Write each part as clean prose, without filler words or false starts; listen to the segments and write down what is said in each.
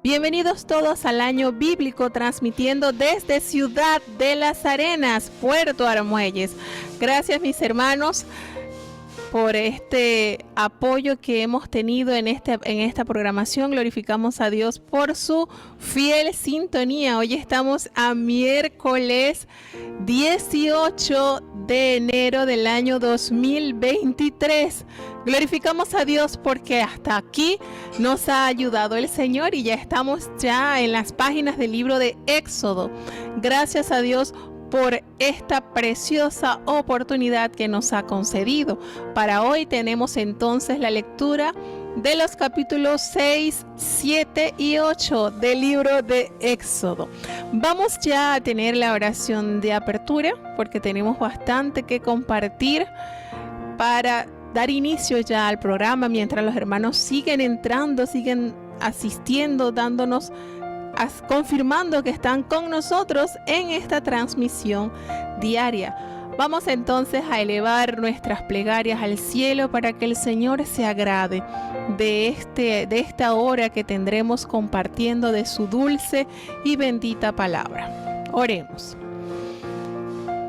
Bienvenidos todos al Año Bíblico, transmitiendo desde Ciudad de las Arenas, Puerto Armuelles. Gracias, mis hermanos, por este apoyo que hemos tenido en esta programación. Glorificamos a Dios por su fiel sintonía. Hoy estamos a miércoles 18 de enero del año 2023. Glorificamos a Dios porque hasta aquí nos ha ayudado el Señor y ya estamos en las páginas del libro de Éxodo. Gracias a Dios por esta preciosa oportunidad que nos ha concedido. Para hoy tenemos entonces la lectura de los capítulos 6, 7 y 8 del libro de Éxodo. Vamos ya a tener la oración de apertura porque tenemos bastante que compartir para dar inicio ya al programa mientras los hermanos siguen entrando, siguen asistiendo, confirmando que están con nosotros en esta transmisión diaria. Vamos entonces a elevar nuestras plegarias al cielo para que el Señor se agrade de esta hora que tendremos compartiendo de su dulce y bendita palabra. Oremos.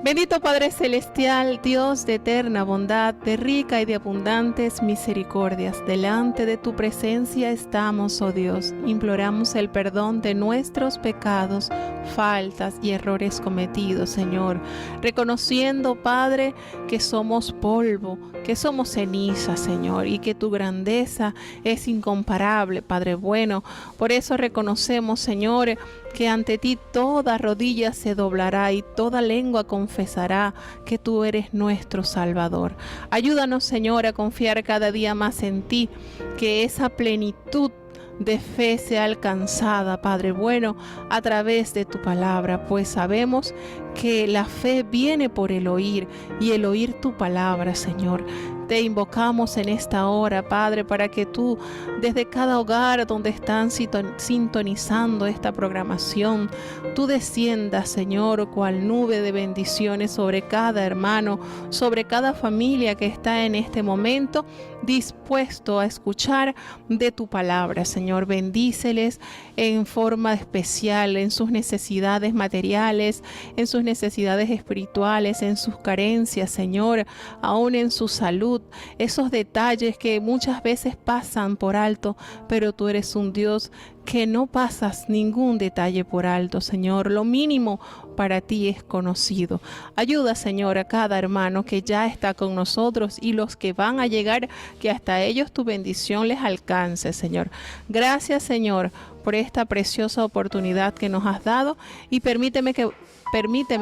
Bendito Padre Celestial, Dios de eterna bondad, de rica y de abundantes misericordias, delante de tu presencia estamos, oh Dios, imploramos el perdón de nuestros pecados, faltas y errores cometidos, Señor, reconociendo, Padre, que somos polvo, que somos ceniza, Señor, y que tu grandeza es incomparable, Padre bueno. Por eso reconocemos, Señor, que ante ti toda rodilla se doblará y toda lengua confesará que tú eres nuestro Salvador. Ayúdanos, Señor, a confiar cada día más en ti, que esa plenitud de fe sea alcanzada, Padre bueno, a través de tu palabra, pues sabemos que la fe viene por el oír y el oír tu palabra, Señor. Te invocamos en esta hora, Padre, para que tú, desde cada hogar donde están sintonizando esta programación, tú desciendas, Señor, cual nube de bendiciones sobre cada hermano, sobre cada familia que está en este momento dispuesto a escuchar de tu palabra, Señor. Bendíceles en forma especial en sus necesidades materiales, en sus necesidades espirituales, en sus carencias, Señor, aún en su salud. Esos detalles que muchas veces pasan por alto, pero tú eres un Dios que no pasas ningún detalle por alto, Señor. Lo mínimo para ti es conocido. Ayuda, Señor, a cada hermano que ya está con nosotros y los que van a llegar, que hasta ellos tu bendición les alcance, Señor. Gracias, Señor, por esta preciosa oportunidad que nos has dado y permíteme,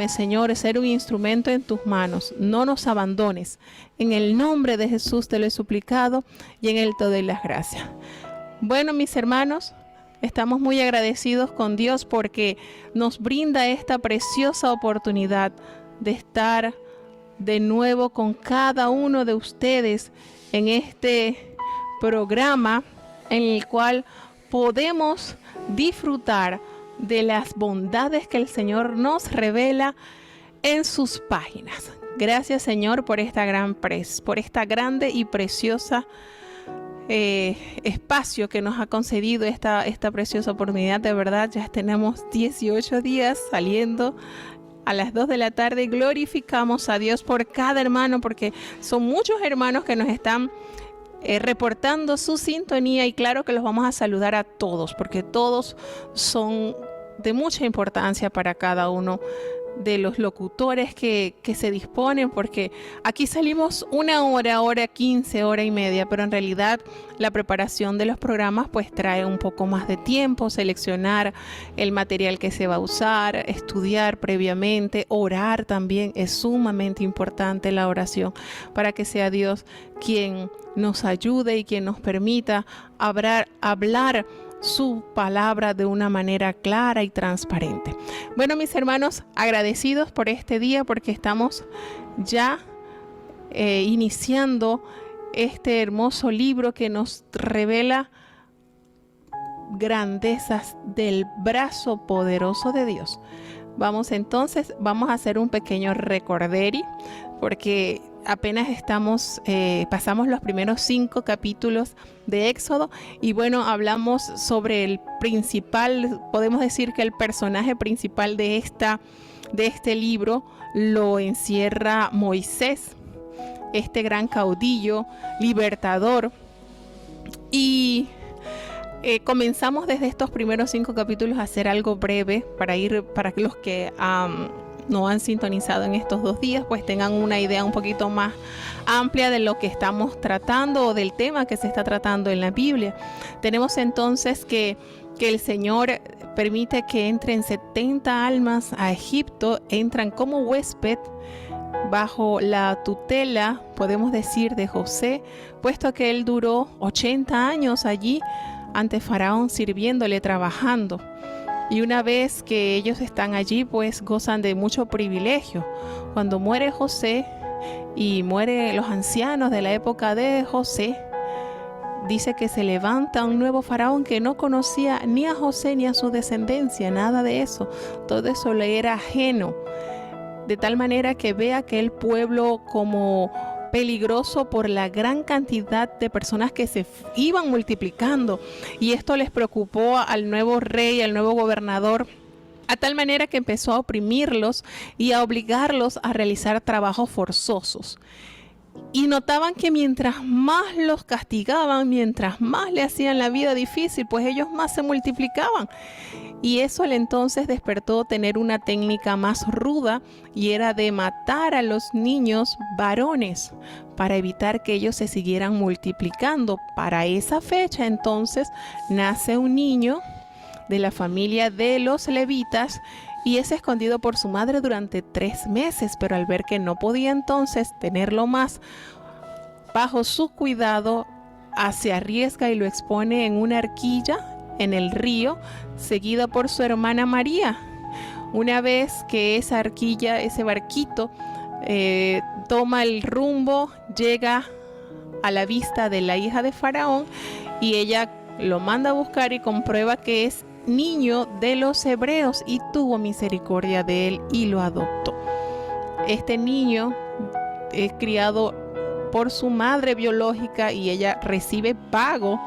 Señor, ser un instrumento en tus manos. No nos abandones. En el nombre de Jesús te lo he suplicado y en Él te doy las gracias. Bueno, mis hermanos, estamos muy agradecidos con Dios porque nos brinda esta preciosa oportunidad de estar de nuevo con cada uno de ustedes en este programa en el cual podemos disfrutar de las bondades que el Señor nos revela en sus páginas. Gracias, Señor, por esta grande y preciosa espacio que nos ha concedido esta preciosa oportunidad. De verdad, ya tenemos 18 días saliendo a las 2 de la tarde. Glorificamos a Dios por cada hermano, porque son muchos hermanos que nos están reportando su sintonía, y claro que los vamos a saludar a todos, porque todos son de mucha importancia para cada uno de los locutores que se disponen, porque aquí salimos una hora 15, hora y media, pero en realidad la preparación de los programas pues trae un poco más de tiempo, seleccionar el material que se va a usar, estudiar previamente, orar también. Es sumamente importante la oración para que sea Dios quien nos ayude y quien nos permita hablar su palabra de una manera clara y transparente. Bueno, mis hermanos, agradecidos por este día, porque estamos ya iniciando este hermoso libro que nos revela grandezas del brazo poderoso de Dios. Vamos a hacer un pequeño recorderi, porque apenas pasamos los primeros 5 capítulos de Éxodo y bueno, hablamos sobre el principal, podemos decir que el personaje principal de este libro lo encierra Moisés, este gran caudillo, libertador. Y comenzamos desde estos primeros 5 capítulos a hacer algo breve para que los que no han sintonizado en estos 2 días pues tengan una idea un poquito más amplia de lo que estamos tratando o del tema que se está tratando en la Biblia. Tenemos entonces que el Señor permite que entren 70 almas a Egipto, entran como huésped bajo la tutela, podemos decir, de José, puesto que él duró 80 años allí ante Faraón sirviéndole, trabajando. Y una vez que ellos están allí, pues gozan de mucho privilegio. Cuando muere José y mueren los ancianos de la época de José, dice que se levanta un nuevo faraón que no conocía ni a José ni a su descendencia, nada de eso. Todo eso le era ajeno. De tal manera que ve a aquel pueblo como peligroso por la gran cantidad de personas que se iban multiplicando, y esto les preocupó al nuevo rey, al nuevo gobernador, a tal manera que empezó a oprimirlos y a obligarlos a realizar trabajos forzosos. Y notaban que mientras más los castigaban, mientras más le hacían la vida difícil, pues ellos más se multiplicaban. Y eso le entonces despertó tener una técnica más ruda, y era de matar a los niños varones para evitar que ellos se siguieran multiplicando. Para esa fecha entonces nace un niño de la familia de los levitas y es escondido por su madre durante 3 meses, pero al ver que no podía entonces tenerlo más bajo su cuidado, se arriesga y lo expone en una arquilla en el río, seguida por su hermana María. Una vez que esa arquilla, ese barquito, toma el rumbo, llega a la vista de la hija de Faraón, y ella lo manda a buscar y comprueba que es niño de los hebreos, y tuvo misericordia de él y lo adoptó. Este niño es criado por su madre biológica y ella recibe pago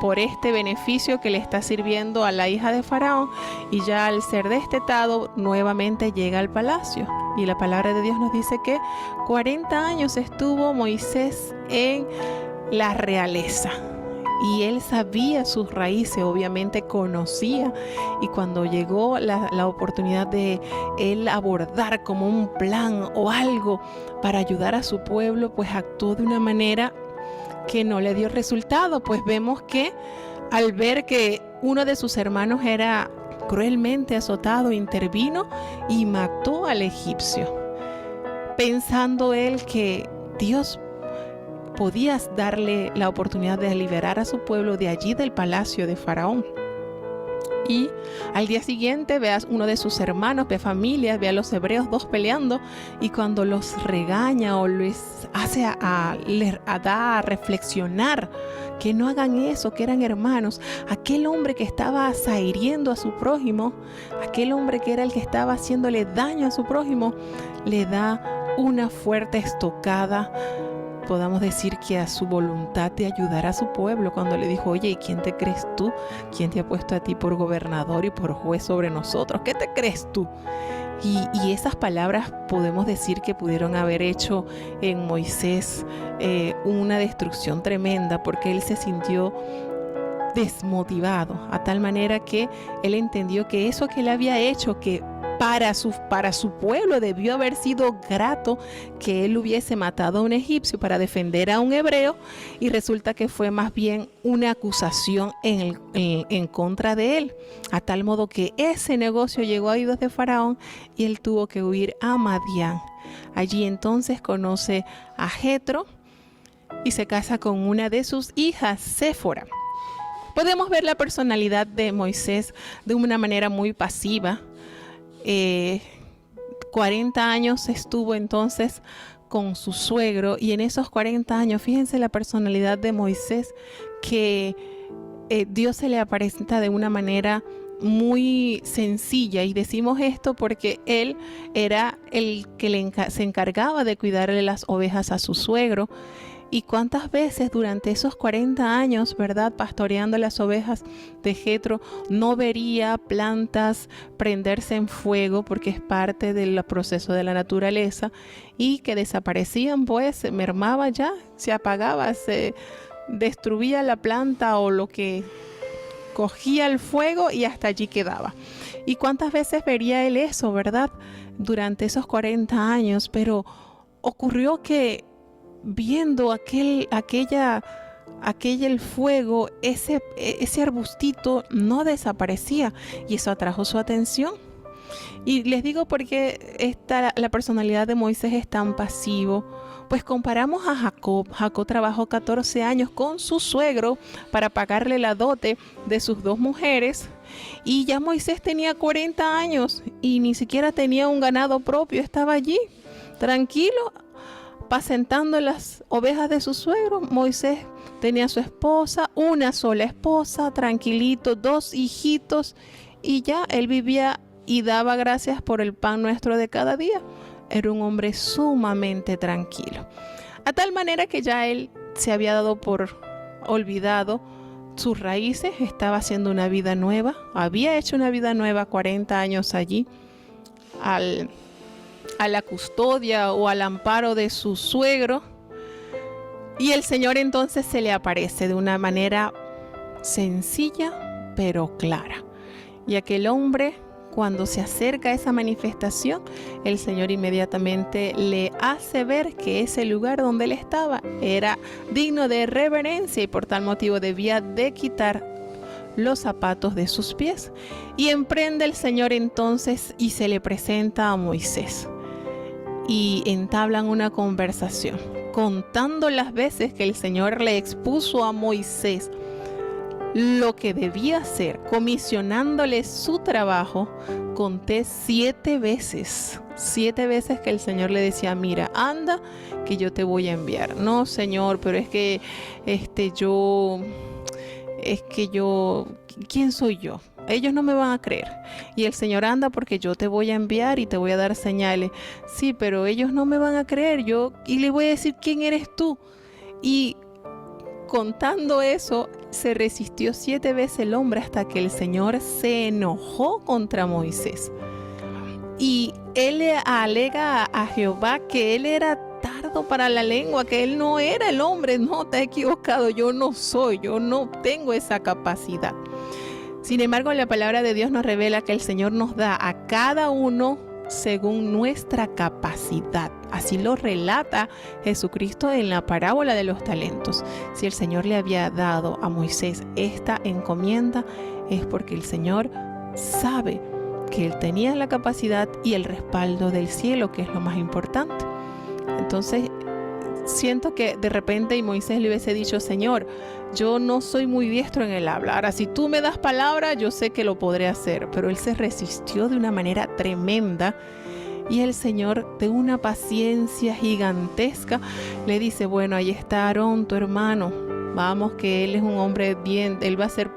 por este beneficio que le está sirviendo a la hija de Faraón, y ya al ser destetado nuevamente llega al palacio. Y la palabra de Dios nos dice que 40 años estuvo Moisés en la realeza. Y él sabía sus raíces, obviamente conocía, y cuando llegó la oportunidad de él abordar como un plan o algo para ayudar a su pueblo, pues actuó de una manera que no le dio resultado. Pues vemos que al ver que uno de sus hermanos era cruelmente azotado, intervino y mató al egipcio, pensando él que Dios podías darle la oportunidad de liberar a su pueblo de allí del palacio de Faraón. Y al día siguiente ve a uno de sus hermanos, ve familias, ve a los hebreos 2 peleando, y cuando los regaña o les hace a reflexionar que no hagan eso, que eran hermanos, aquel hombre que estaba hiriendo a su prójimo, aquel hombre que era el que estaba haciéndole daño a su prójimo, le da una fuerte estocada, podamos decir que a su voluntad de ayudar a su pueblo, cuando le dijo: oye, ¿y quién te crees tú? ¿Quién te ha puesto a ti por gobernador y por juez sobre nosotros? ¿Qué te crees tú? Y esas palabras podemos decir que pudieron haber hecho en Moisés una destrucción tremenda, porque él se sintió desmotivado, a tal manera que él entendió que eso que él había hecho, que para su pueblo debió haber sido grato que él hubiese matado a un egipcio para defender a un hebreo, y resulta que fue más bien una acusación en contra de él, a tal modo que ese negocio llegó a oídos de Faraón y él tuvo que huir a Madián. Allí entonces conoce a Jetro y se casa con una de sus hijas, Séfora. Podemos ver la personalidad de Moisés de una manera muy pasiva. 40 años estuvo entonces con su suegro, y en esos 40 años, fíjense la personalidad de Moisés, que Dios se le aparenta de una manera muy sencilla, y decimos esto porque él era el que se encargaba de cuidarle las ovejas a su suegro. Y cuántas veces durante esos 40 años, ¿verdad?, pastoreando las ovejas de Jetro, no vería plantas prenderse en fuego, porque es parte del proceso de la naturaleza, y que desaparecían, pues se mermaba ya, se apagaba, se destruía la planta o lo que cogía el fuego y hasta allí quedaba. Y cuántas veces vería él eso, ¿verdad?, durante esos 40 años, pero ocurrió que viendo aquel el fuego, ese arbustito no desaparecía, y eso atrajo su atención. Y les digo porque la personalidad de Moisés es tan pasivo. Pues comparamos a Jacob. Jacob trabajó 14 años con su suegro para pagarle la dote de sus 2 mujeres. Y ya Moisés tenía 40 años y ni siquiera tenía un ganado propio. Estaba allí, tranquilo, apacentando las ovejas de su suegro. Moisés tenía a su esposa, una sola esposa, tranquilito, 2 hijitos, y ya él vivía y daba gracias por el pan nuestro de cada día. Era un hombre sumamente tranquilo, a tal manera que ya él se había dado por olvidado sus raíces. Estaba haciendo una vida nueva, había hecho una vida nueva 40 años allí, a la custodia o al amparo de su suegro. Y el Señor entonces se le aparece de una manera sencilla pero clara. Y aquel hombre, cuando se acerca a esa manifestación, el Señor inmediatamente le hace ver que ese lugar donde él estaba era digno de reverencia, y por tal motivo debía de quitar los zapatos de sus pies. Y emprende el Señor entonces y se le presenta a Moisés. Y entablan una conversación, contando las veces que el Señor le expuso a Moisés lo que debía hacer, comisionándole su trabajo. Conté 7 veces que el Señor le decía: mira, anda, que yo te voy a enviar. No, Señor, pero es que yo, ¿quién soy yo? Ellos no me van a creer. Y el Señor: anda, porque yo te voy a enviar y te voy a dar señales. Sí, pero ellos no me van a creer. Y le voy a decir: ¿quién eres tú? Y contando eso, se resistió 7 veces el hombre, hasta que el Señor se enojó contra Moisés. Y él le alega a Jehová que él era tardo para la lengua, que él no era el hombre. No, te has equivocado, yo no tengo esa capacidad. Sin embargo, la palabra de Dios nos revela que el Señor nos da a cada uno según nuestra capacidad. Así lo relata Jesucristo en la parábola de los talentos. Si el Señor le había dado a Moisés esta encomienda, es porque el Señor sabe que él tenía la capacidad y el respaldo del cielo, que es lo más importante. Entonces, siento que de repente Moisés le hubiese dicho: Señor, yo no soy muy diestro en el habla. Ahora, si tú me das palabra, yo sé que lo podré hacer. Pero él se resistió de una manera tremenda. Y el Señor, de una paciencia gigantesca, le dice: bueno, ahí está Aarón, tu hermano. Vamos, que él es un hombre bien, él va a ser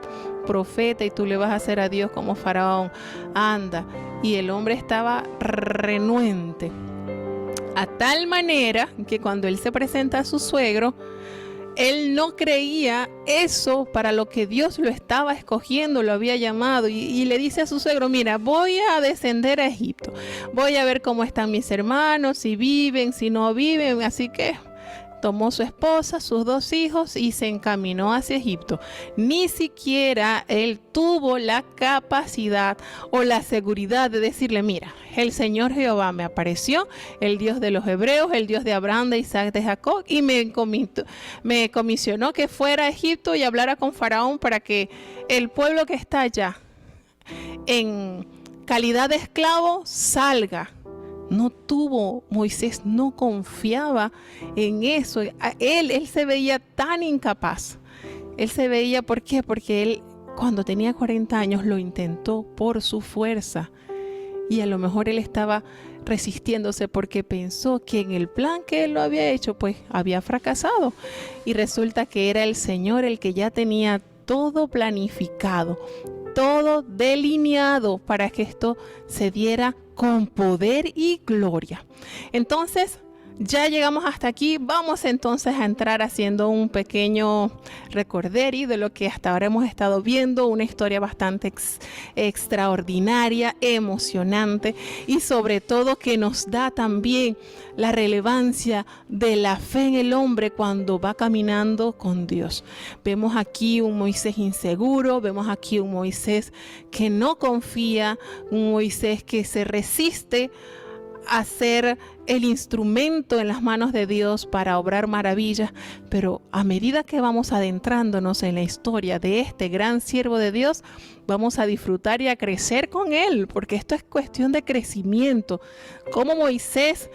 profeta y tú le vas a hacer a Dios como Faraón. Anda. Y el hombre estaba renuente, a tal manera que cuando él se presenta a su suegro, él no creía eso para lo que Dios lo estaba escogiendo, lo había llamado, y le dice a su suegro: mira, voy a descender a Egipto, voy a ver cómo están mis hermanos, si viven, si no viven. Así que tomó su esposa, sus 2 hijos y se encaminó hacia Egipto. Ni siquiera él tuvo la capacidad o la seguridad de decirle: mira, el Señor Jehová me apareció, el Dios de los hebreos, el Dios de Abraham, de Isaac, de Jacob, y me comisionó que fuera a Egipto y hablara con Faraón para que el pueblo que está allá en calidad de esclavo salga. No tuvo, Moisés no confiaba en eso. Él se veía tan incapaz. Él se veía, ¿por qué? Porque él, cuando tenía 40 años, lo intentó por su fuerza. Y a lo mejor él estaba resistiéndose porque pensó que en el plan que él lo había hecho, pues había fracasado. Y resulta que era el Señor el que ya tenía todo planificado, todo delineado para que esto se diera con poder y gloria. Entonces, ya llegamos hasta aquí. Vamos entonces a entrar haciendo un pequeño recorderi de lo que hasta ahora hemos estado viendo, una historia bastante extraordinaria, emocionante y sobre todo que nos da también la relevancia de la fe en el hombre cuando va caminando con Dios. Vemos aquí un Moisés inseguro, vemos aquí un Moisés que no confía, un Moisés que se resiste a ser el instrumento en las manos de Dios para obrar maravillas, pero a medida que vamos adentrándonos en la historia de este gran siervo de Dios, vamos a disfrutar y a crecer con él, porque esto es cuestión de crecimiento. Como Moisés,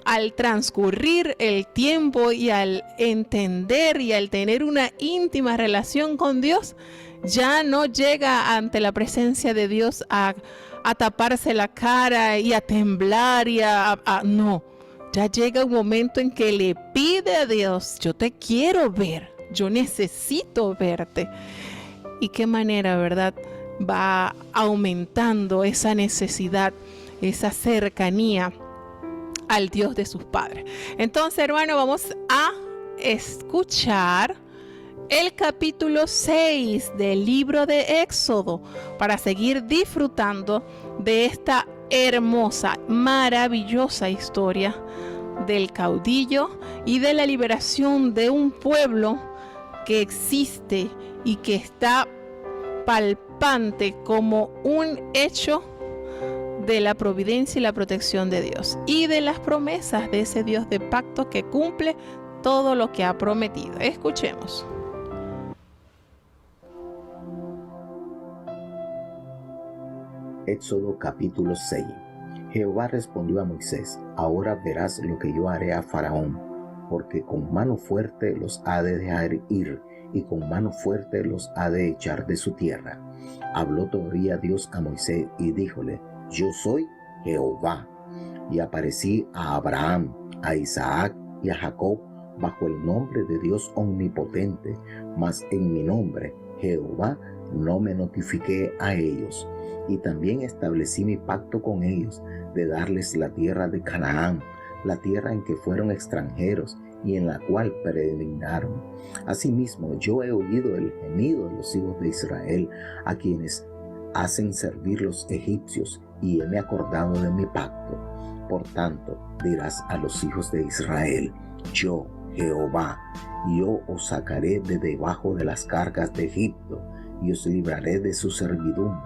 al transcurrir el tiempo y al entender y al tener una íntima relación con Dios, ya no llega ante la presencia de Dios a taparse la cara y a temblar y no, ya llega un momento en que le pide a Dios: yo te quiero ver, yo necesito verte. Y qué manera, ¿verdad? Va aumentando esa necesidad, esa cercanía al Dios de sus padres. Entonces, hermano, vamos a escuchar el capítulo 6 del libro de Éxodo para seguir disfrutando de esta hermosa, maravillosa historia del caudillo y de la liberación de un pueblo que existe y que está palpante como un hecho de la providencia y la protección de Dios y de las promesas de ese Dios de pacto que cumple todo lo que ha prometido. Escuchemos. Éxodo capítulo 6. Jehová respondió a Moisés: ahora verás lo que yo haré a Faraón, porque con mano fuerte los ha de dejar ir, y con mano fuerte los ha de echar de su tierra. Habló todavía Dios a Moisés y díjole: yo soy Jehová. Y aparecí a Abraham, a Isaac y a Jacob bajo el nombre de Dios omnipotente, mas en mi nombre, Jehová, no me notifiqué a ellos. Y también establecí mi pacto con ellos de darles la tierra de Canaán, la tierra en que fueron extranjeros y en la cual peregrinaron. Asimismo, yo he oído el gemido de los hijos de Israel, a quienes hacen servir los egipcios, y me he acordado de mi pacto. Por tanto, dirás a los hijos de Israel: yo, Jehová, yo os sacaré de debajo de las cargas de Egipto, y os libraré de su servidumbre,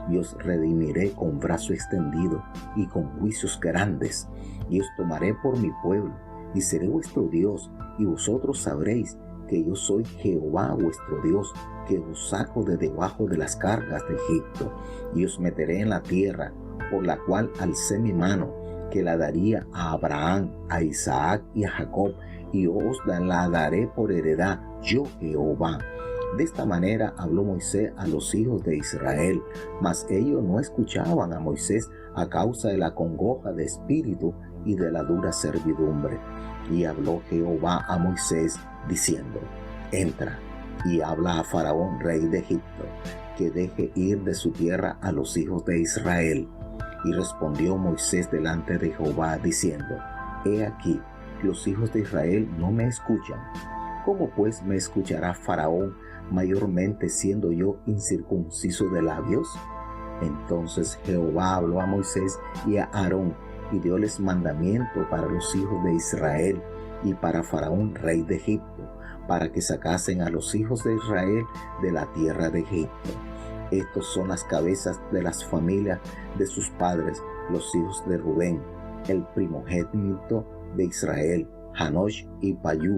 y os redimiré con brazo extendido y con juicios grandes, y os tomaré por mi pueblo, y seré vuestro Dios, y vosotros sabréis que yo soy Jehová vuestro Dios, que os saco de debajo de las cargas de Egipto, y os meteré en la tierra por la cual alcé mi mano, que la daría a Abraham, a Isaac y a Jacob, y os la daré por heredad, yo Jehová. De esta manera habló Moisés a los hijos de Israel, mas ellos no escuchaban a Moisés a causa de la congoja de espíritu y de la dura servidumbre. Y habló Jehová a Moisés diciendo: entra y habla a Faraón, rey de Egipto, que deje ir de su tierra a los hijos de Israel. Y respondió Moisés delante de Jehová diciendo: he aquí, los hijos de Israel no me escuchan. ¿Cómo pues me escuchará Faraón, mayormente siendo yo incircunciso de labios? Entonces Jehová habló a Moisés y a Aarón, y dioles mandamiento para los hijos de Israel y para Faraón, rey de Egipto, para que sacasen a los hijos de Israel de la tierra de Egipto. Estos son las cabezas de las familias de sus padres, los hijos de Rubén, el primogénito de Israel, Hanoch y Payú,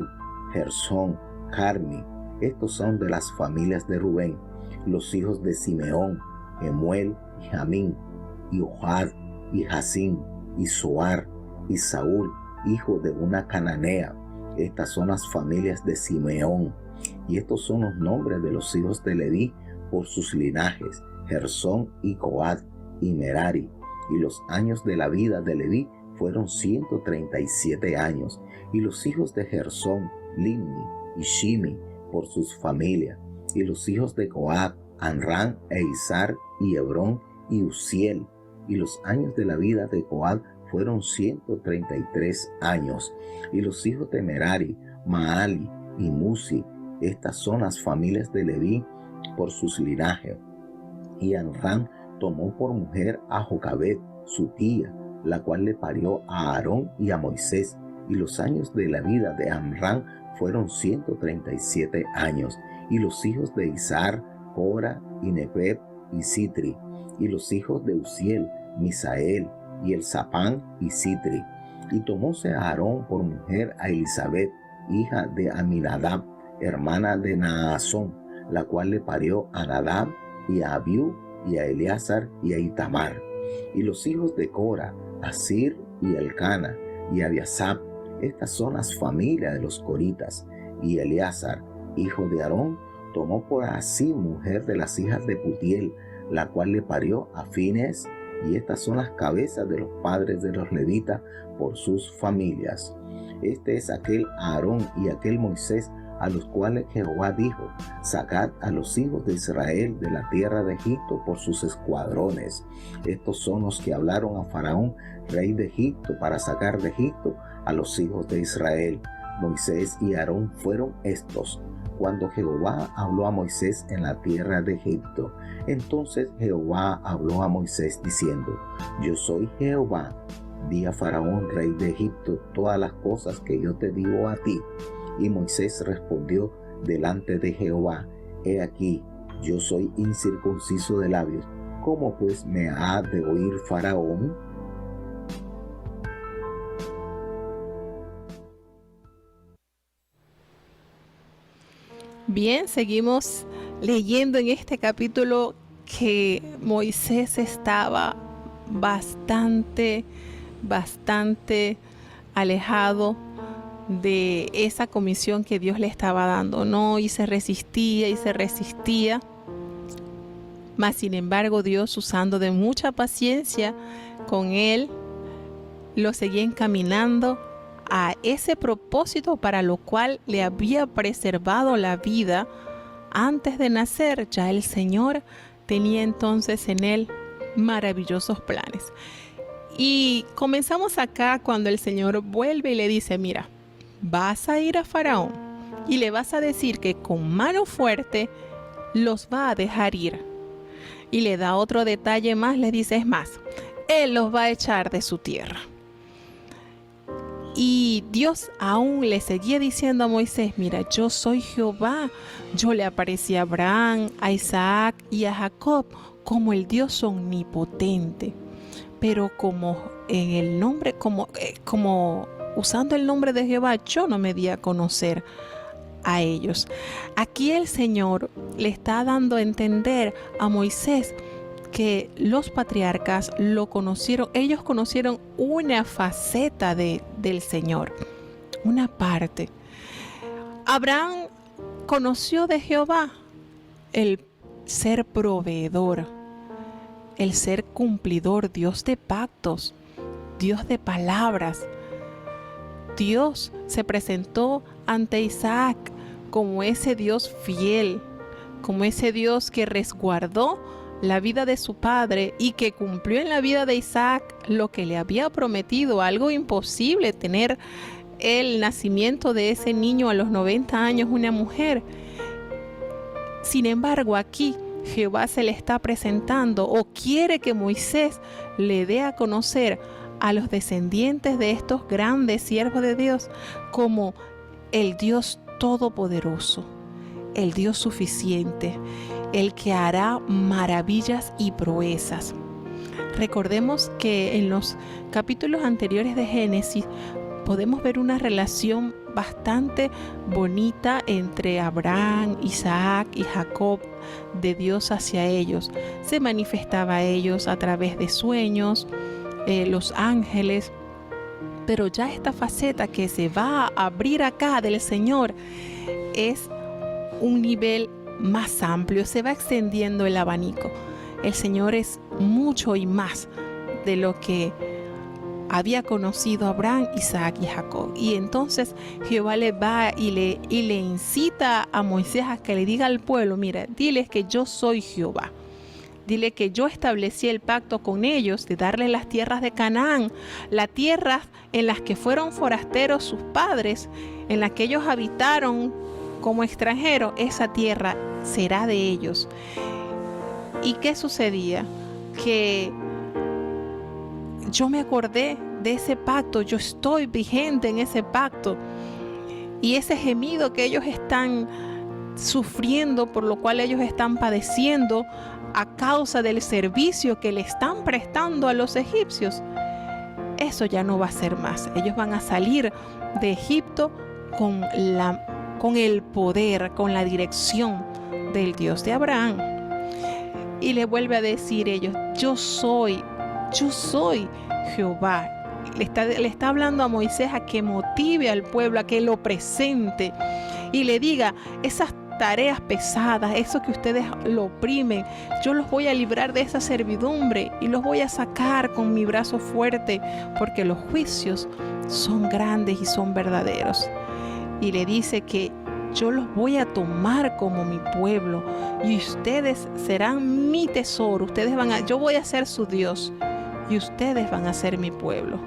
Gersón, Carmi. Estos son de las familias de Rubén. Los hijos de Simeón, Emuel y Jamín, y Ohad y Jacín, y Zoar, y Saúl, hijo de una cananea. Estas son las familias de Simeón. Y estos son los nombres de los hijos de Leví por sus linajes: Gersón y Coat y Merari. Y los años de la vida de Leví fueron 137 años. Y los hijos de Gersón, Limni y Shimi por sus familias. Y los hijos de Coat, Amram e Izhar y Hebrón y Uziel. Y los años de la vida de Coat fueron 133 años. Y los hijos de Merari, Maali y Musi. Estas son las familias de Leví por sus linajes. Y Amram tomó por mujer a Jocabed, su tía, la cual le parió a Aarón y a Moisés. Y los años de la vida de Amram fueron 137 años. Y los hijos de Izhar, Cora y Nebeb y Sitri. Y los hijos de Uziel, Misael y Elzapán y Sitri. Y tomóse a Aarón por mujer a Elisabet, hija de Aminadab, hermana de Naasón, la cual le parió a Nadab y a Abiú y a Eleazar y a Itamar. Y los hijos de Cora, Asir y Elcana y Abiasap. Estas son las familias de los coritas. Y Eleazar, hijo de Aarón, tomó por así mujer de las hijas de Putiel, la cual le parió a Fines. Y estas son las cabezas de los padres de los levitas por sus familias. Este es aquel Aarón y aquel Moisés a los cuales Jehová dijo: sacad a los hijos de Israel de la tierra de Egipto por sus escuadrones. Estos son los que hablaron a Faraón, rey de Egipto, para sacar de Egipto a los hijos de Israel. Moisés y Aarón fueron estos, cuando Jehová habló a Moisés en la tierra de Egipto. Entonces Jehová habló a Moisés diciendo: yo soy Jehová. Di a Faraón, rey de Egipto, todas las cosas que yo te digo a ti. Y Moisés respondió delante de Jehová: he aquí, yo soy incircunciso de labios. ¿Cómo pues me ha de oír Faraón? Bien, seguimos leyendo en este capítulo que Moisés estaba bastante alejado de esa comisión que Dios le estaba dando, ¿no? Y se resistía, mas sin embargo Dios, usando de mucha paciencia con él, lo seguía encaminando a ese propósito para lo cual le había preservado la vida antes de nacer. Ya el Señor tenía entonces en él maravillosos planes. Y comenzamos acá cuando el Señor vuelve y le dice: mira, vas a ir a Faraón y le vas a decir que con mano fuerte los va a dejar ir. Y le da otro detalle más, le dice: es más, él los va a echar de su tierra. Y Dios aún le seguía diciendo a Moisés: mira, yo soy Jehová. Yo le aparecí a Abraham, a Isaac y a Jacob como el Dios omnipotente. Pero como en el nombre, como usando el nombre de Jehová, yo no me di a conocer a ellos. Aquí el Señor le está dando a entender a Moisés que los patriarcas lo conocieron, ellos conocieron una faceta del Señor, una parte. Abraham conoció de Jehová el ser proveedor, el ser cumplidor, Dios de pactos, Dios de palabras. Dios se presentó ante Isaac como ese Dios fiel, como ese Dios que resguardó la vida de su padre y que cumplió en la vida de Isaac lo que le había prometido, algo imposible, tener el nacimiento de ese niño a los 90 años, una mujer. Sin embargo, aquí Jehová se le está presentando o quiere que Moisés le dé a conocer a los descendientes de estos grandes siervos de Dios como el Dios todopoderoso, el Dios suficiente, el que hará maravillas y proezas. Recordemos que en los capítulos anteriores de Génesis podemos ver una relación bastante bonita entre Abraham, Isaac y Jacob, de Dios hacia ellos. Se manifestaba a ellos a través de sueños, los ángeles, pero ya esta faceta que se va a abrir acá del Señor es un nivel más amplio, se va extendiendo el abanico. El Señor es mucho y más de lo que había conocido a Abraham, Isaac y Jacob. Y entonces Jehová le va y le incita a Moisés a que le diga al pueblo, mira, diles que yo soy Jehová. Dile que yo establecí el pacto con ellos de darles las tierras de Canaán, las tierras en las que fueron forasteros sus padres, en las que ellos habitaron como extranjeros. Esa tierra será de ellos. ¿Y qué sucedía? Que yo me acordé de ese pacto, yo estoy vigente en ese pacto. Y ese gemido que ellos están sufriendo, por lo cual ellos están padeciendo a causa del servicio que le están prestando a los egipcios, eso ya no va a ser más. Ellos van a salir de Egipto con el poder, con la dirección del Dios de Abraham. Y le vuelve a decir ellos, yo soy Jehová. Le está hablando a Moisés a que motive al pueblo, a que lo presente y le diga, esas tareas pesadas, eso que ustedes lo oprimen, yo los voy a librar de esa servidumbre y los voy a sacar con mi brazo fuerte, porque los juicios son grandes y son verdaderos. Y le dice que yo los voy a tomar como mi pueblo y ustedes serán mi tesoro. Yo voy a ser su Dios y ustedes van a ser mi pueblo.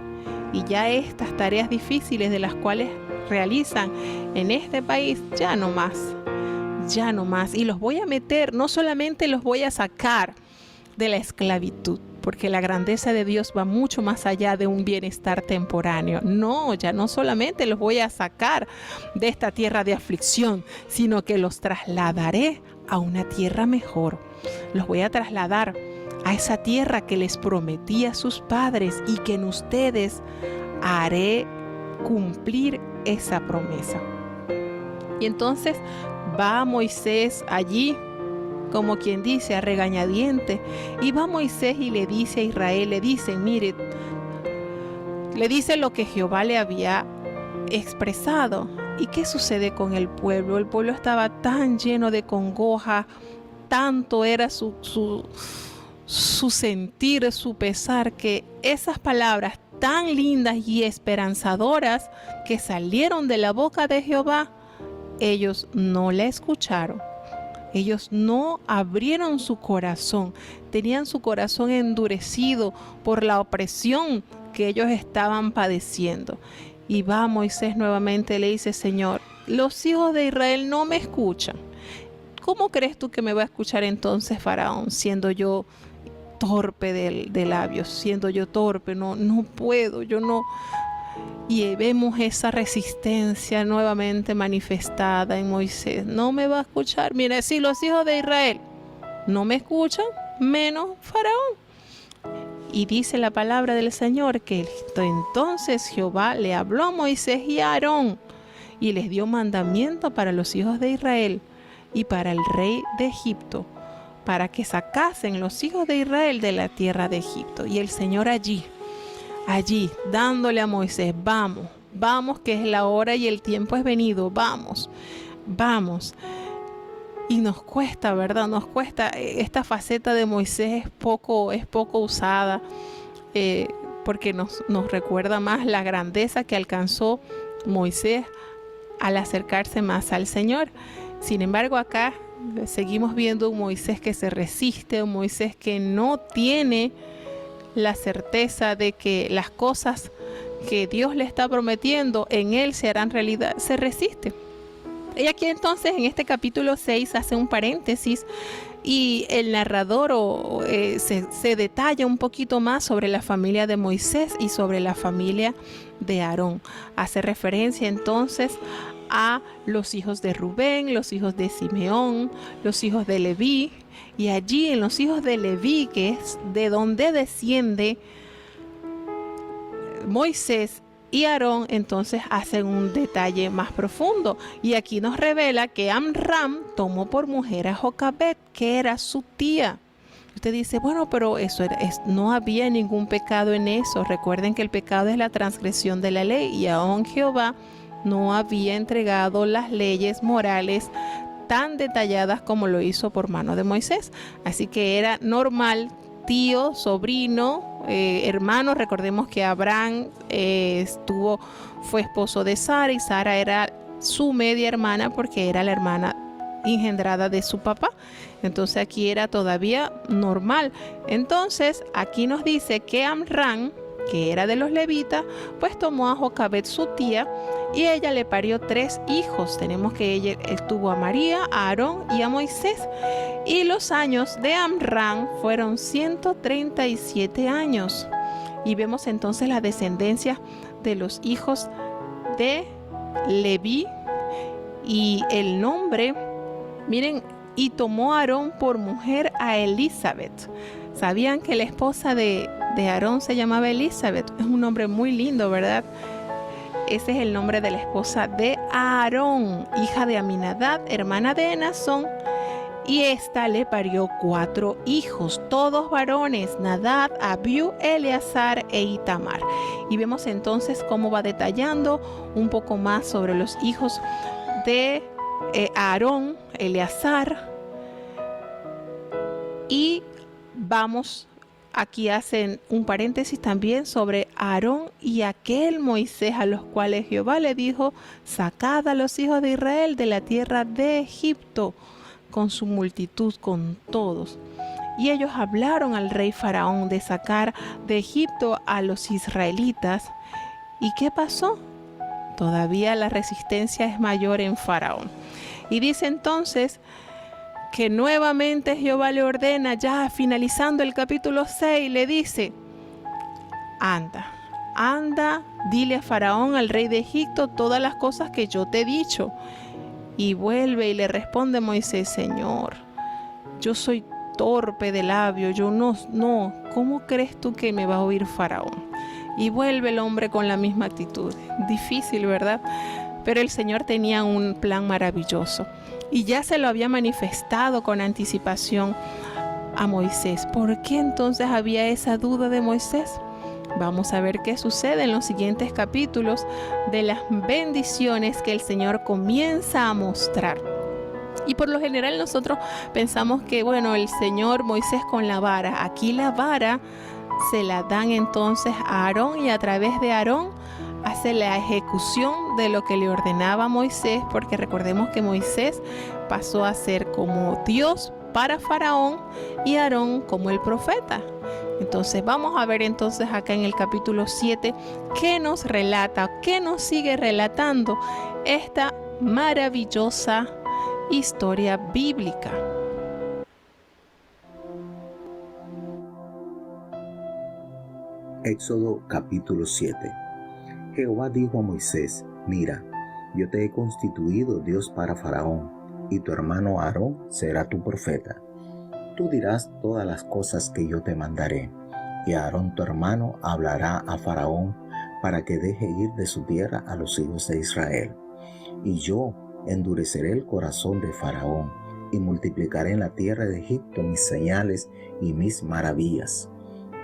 Y ya estas tareas difíciles de las cuales realizan en este país, ya no más. Y los voy a meter, no solamente los voy a sacar de la esclavitud, porque la grandeza de Dios va mucho más allá de un bienestar temporáneo. No, ya no solamente los voy a sacar de esta tierra de aflicción, sino que los trasladaré a una tierra mejor. Los voy a trasladar a esa tierra que les prometí a sus padres y que en ustedes haré cumplir esa promesa. Y entonces va Moisés allí, como quien dice, a regañadiente, y va Moisés y le dice a Israel, le dice lo que Jehová le había expresado. ¿Y qué sucede con el pueblo? El pueblo estaba tan lleno de congoja, tanto era su sentir, su pesar, que esas palabras tan lindas y esperanzadoras que salieron de la boca de Jehová, ellos no la escucharon. Ellos no abrieron su corazón. Tenían su corazón endurecido por la opresión que ellos estaban padeciendo. Y va Moisés nuevamente, le dice, Señor, los hijos de Israel no me escuchan. ¿Cómo crees tú que me va a escuchar entonces Faraón, siendo yo torpe de labios, siendo yo torpe? No puedo, yo no... Y vemos esa resistencia nuevamente manifestada en Moisés. No me va a escuchar. Mira, si los hijos de Israel no me escuchan, menos Faraón. Y dice la palabra del Señor que entonces Jehová le habló a Moisés y a Aarón y les dio mandamiento para los hijos de Israel y para el rey de Egipto, para que sacasen los hijos de Israel de la tierra de Egipto. Y el Señor allí dándole a Moisés, vamos que es la hora y el tiempo es venido, vamos. Y nos cuesta, ¿verdad? Nos cuesta. Esta faceta de Moisés es poco usada, porque nos recuerda más la grandeza que alcanzó Moisés al acercarse más al Señor. Sin embargo, acá seguimos viendo un Moisés que se resiste, un Moisés que no tiene la certeza de que las cosas que Dios le está prometiendo en él se harán realidad. Se resiste. Y aquí entonces en este capítulo 6 hace un paréntesis y el narrador se detalla un poquito más sobre la familia de Moisés y sobre la familia de Aarón. Hace referencia entonces a los hijos de Rubén, los hijos de Simeón, los hijos de Leví. Y allí en los hijos de Leví, que es de donde desciende Moisés y Aarón, entonces hacen un detalle más profundo. Y aquí nos revela que Amram tomó por mujer a Jocabed, que era su tía. Usted dice, bueno, pero no había ningún pecado en eso. Recuerden que el pecado es la transgresión de la ley y aún Jehová no había entregado las leyes morales tan detalladas como lo hizo por mano de Moisés. Así que era normal tío, sobrino, hermano. Recordemos que Abraham fue esposo de Sara, y Sara era su media hermana porque era la hermana engendrada de su papá. Entonces aquí era todavía normal. Entonces aquí nos dice que Amram, que era de los levitas, pues tomó a Jocabed su tía, y ella le parió 3 hijos. Tenemos que ella tuvo a María, a Aarón y a Moisés. Y los años de Amram fueron 137 años. Y vemos entonces la descendencia de los hijos de Leví. Y el nombre, miren, y tomó a Aarón por mujer a Elizabeth. ¿Sabían que la esposa de Aarón se llamaba Elizabeth? Es un nombre muy lindo, ¿verdad? Ese es el nombre de la esposa de Aarón, hija de Aminadab, hermana de Naasón. Y esta le parió 4 hijos, todos varones: Nadab, Abiú, Eleazar e Itamar. Y vemos entonces cómo va detallando un poco más sobre los hijos de Aarón, Eleazar. Y vamos, aquí hacen un paréntesis también sobre Aarón y aquel Moisés a los cuales Jehová le dijo: sacad a los hijos de Israel de la tierra de Egipto con su multitud, con todos. Y ellos hablaron al rey Faraón de sacar de Egipto a los israelitas. ¿Y qué pasó? Todavía la resistencia es mayor en Faraón. Y dice entonces que nuevamente Jehová le ordena, ya finalizando el capítulo 6, le dice: anda, dile a Faraón, al rey de Egipto, todas las cosas que yo te he dicho. Y vuelve y le responde Moisés: Señor, yo soy torpe de labio, yo no, ¿cómo crees tú que me va a oír Faraón? Y vuelve el hombre con la misma actitud. Difícil, ¿verdad? Pero el Señor tenía un plan maravilloso y ya se lo había manifestado con anticipación a Moisés. ¿Por qué entonces había esa duda de Moisés? Vamos a ver qué sucede en los siguientes capítulos de las bendiciones que el Señor comienza a mostrar. Y por lo general nosotros pensamos que, bueno, el Señor, Moisés con la vara. Aquí la vara se la dan entonces a Aarón, y a través de Aarón hace la ejecución de lo que le ordenaba Moisés, porque recordemos que Moisés pasó a ser como Dios para Faraón y Aarón como el profeta. Entonces vamos a ver entonces acá en el capítulo 7 qué nos relata, qué nos sigue relatando esta maravillosa historia bíblica. Éxodo capítulo 7. Jehová dijo a Moisés: mira, yo te he constituido Dios para Faraón, y tu hermano Aarón será tu profeta. Tú dirás todas las cosas que yo te mandaré, y Aarón tu hermano hablará a Faraón para que deje ir de su tierra a los hijos de Israel. Y yo endureceré el corazón de Faraón, y multiplicaré en la tierra de Egipto mis señales y mis maravillas.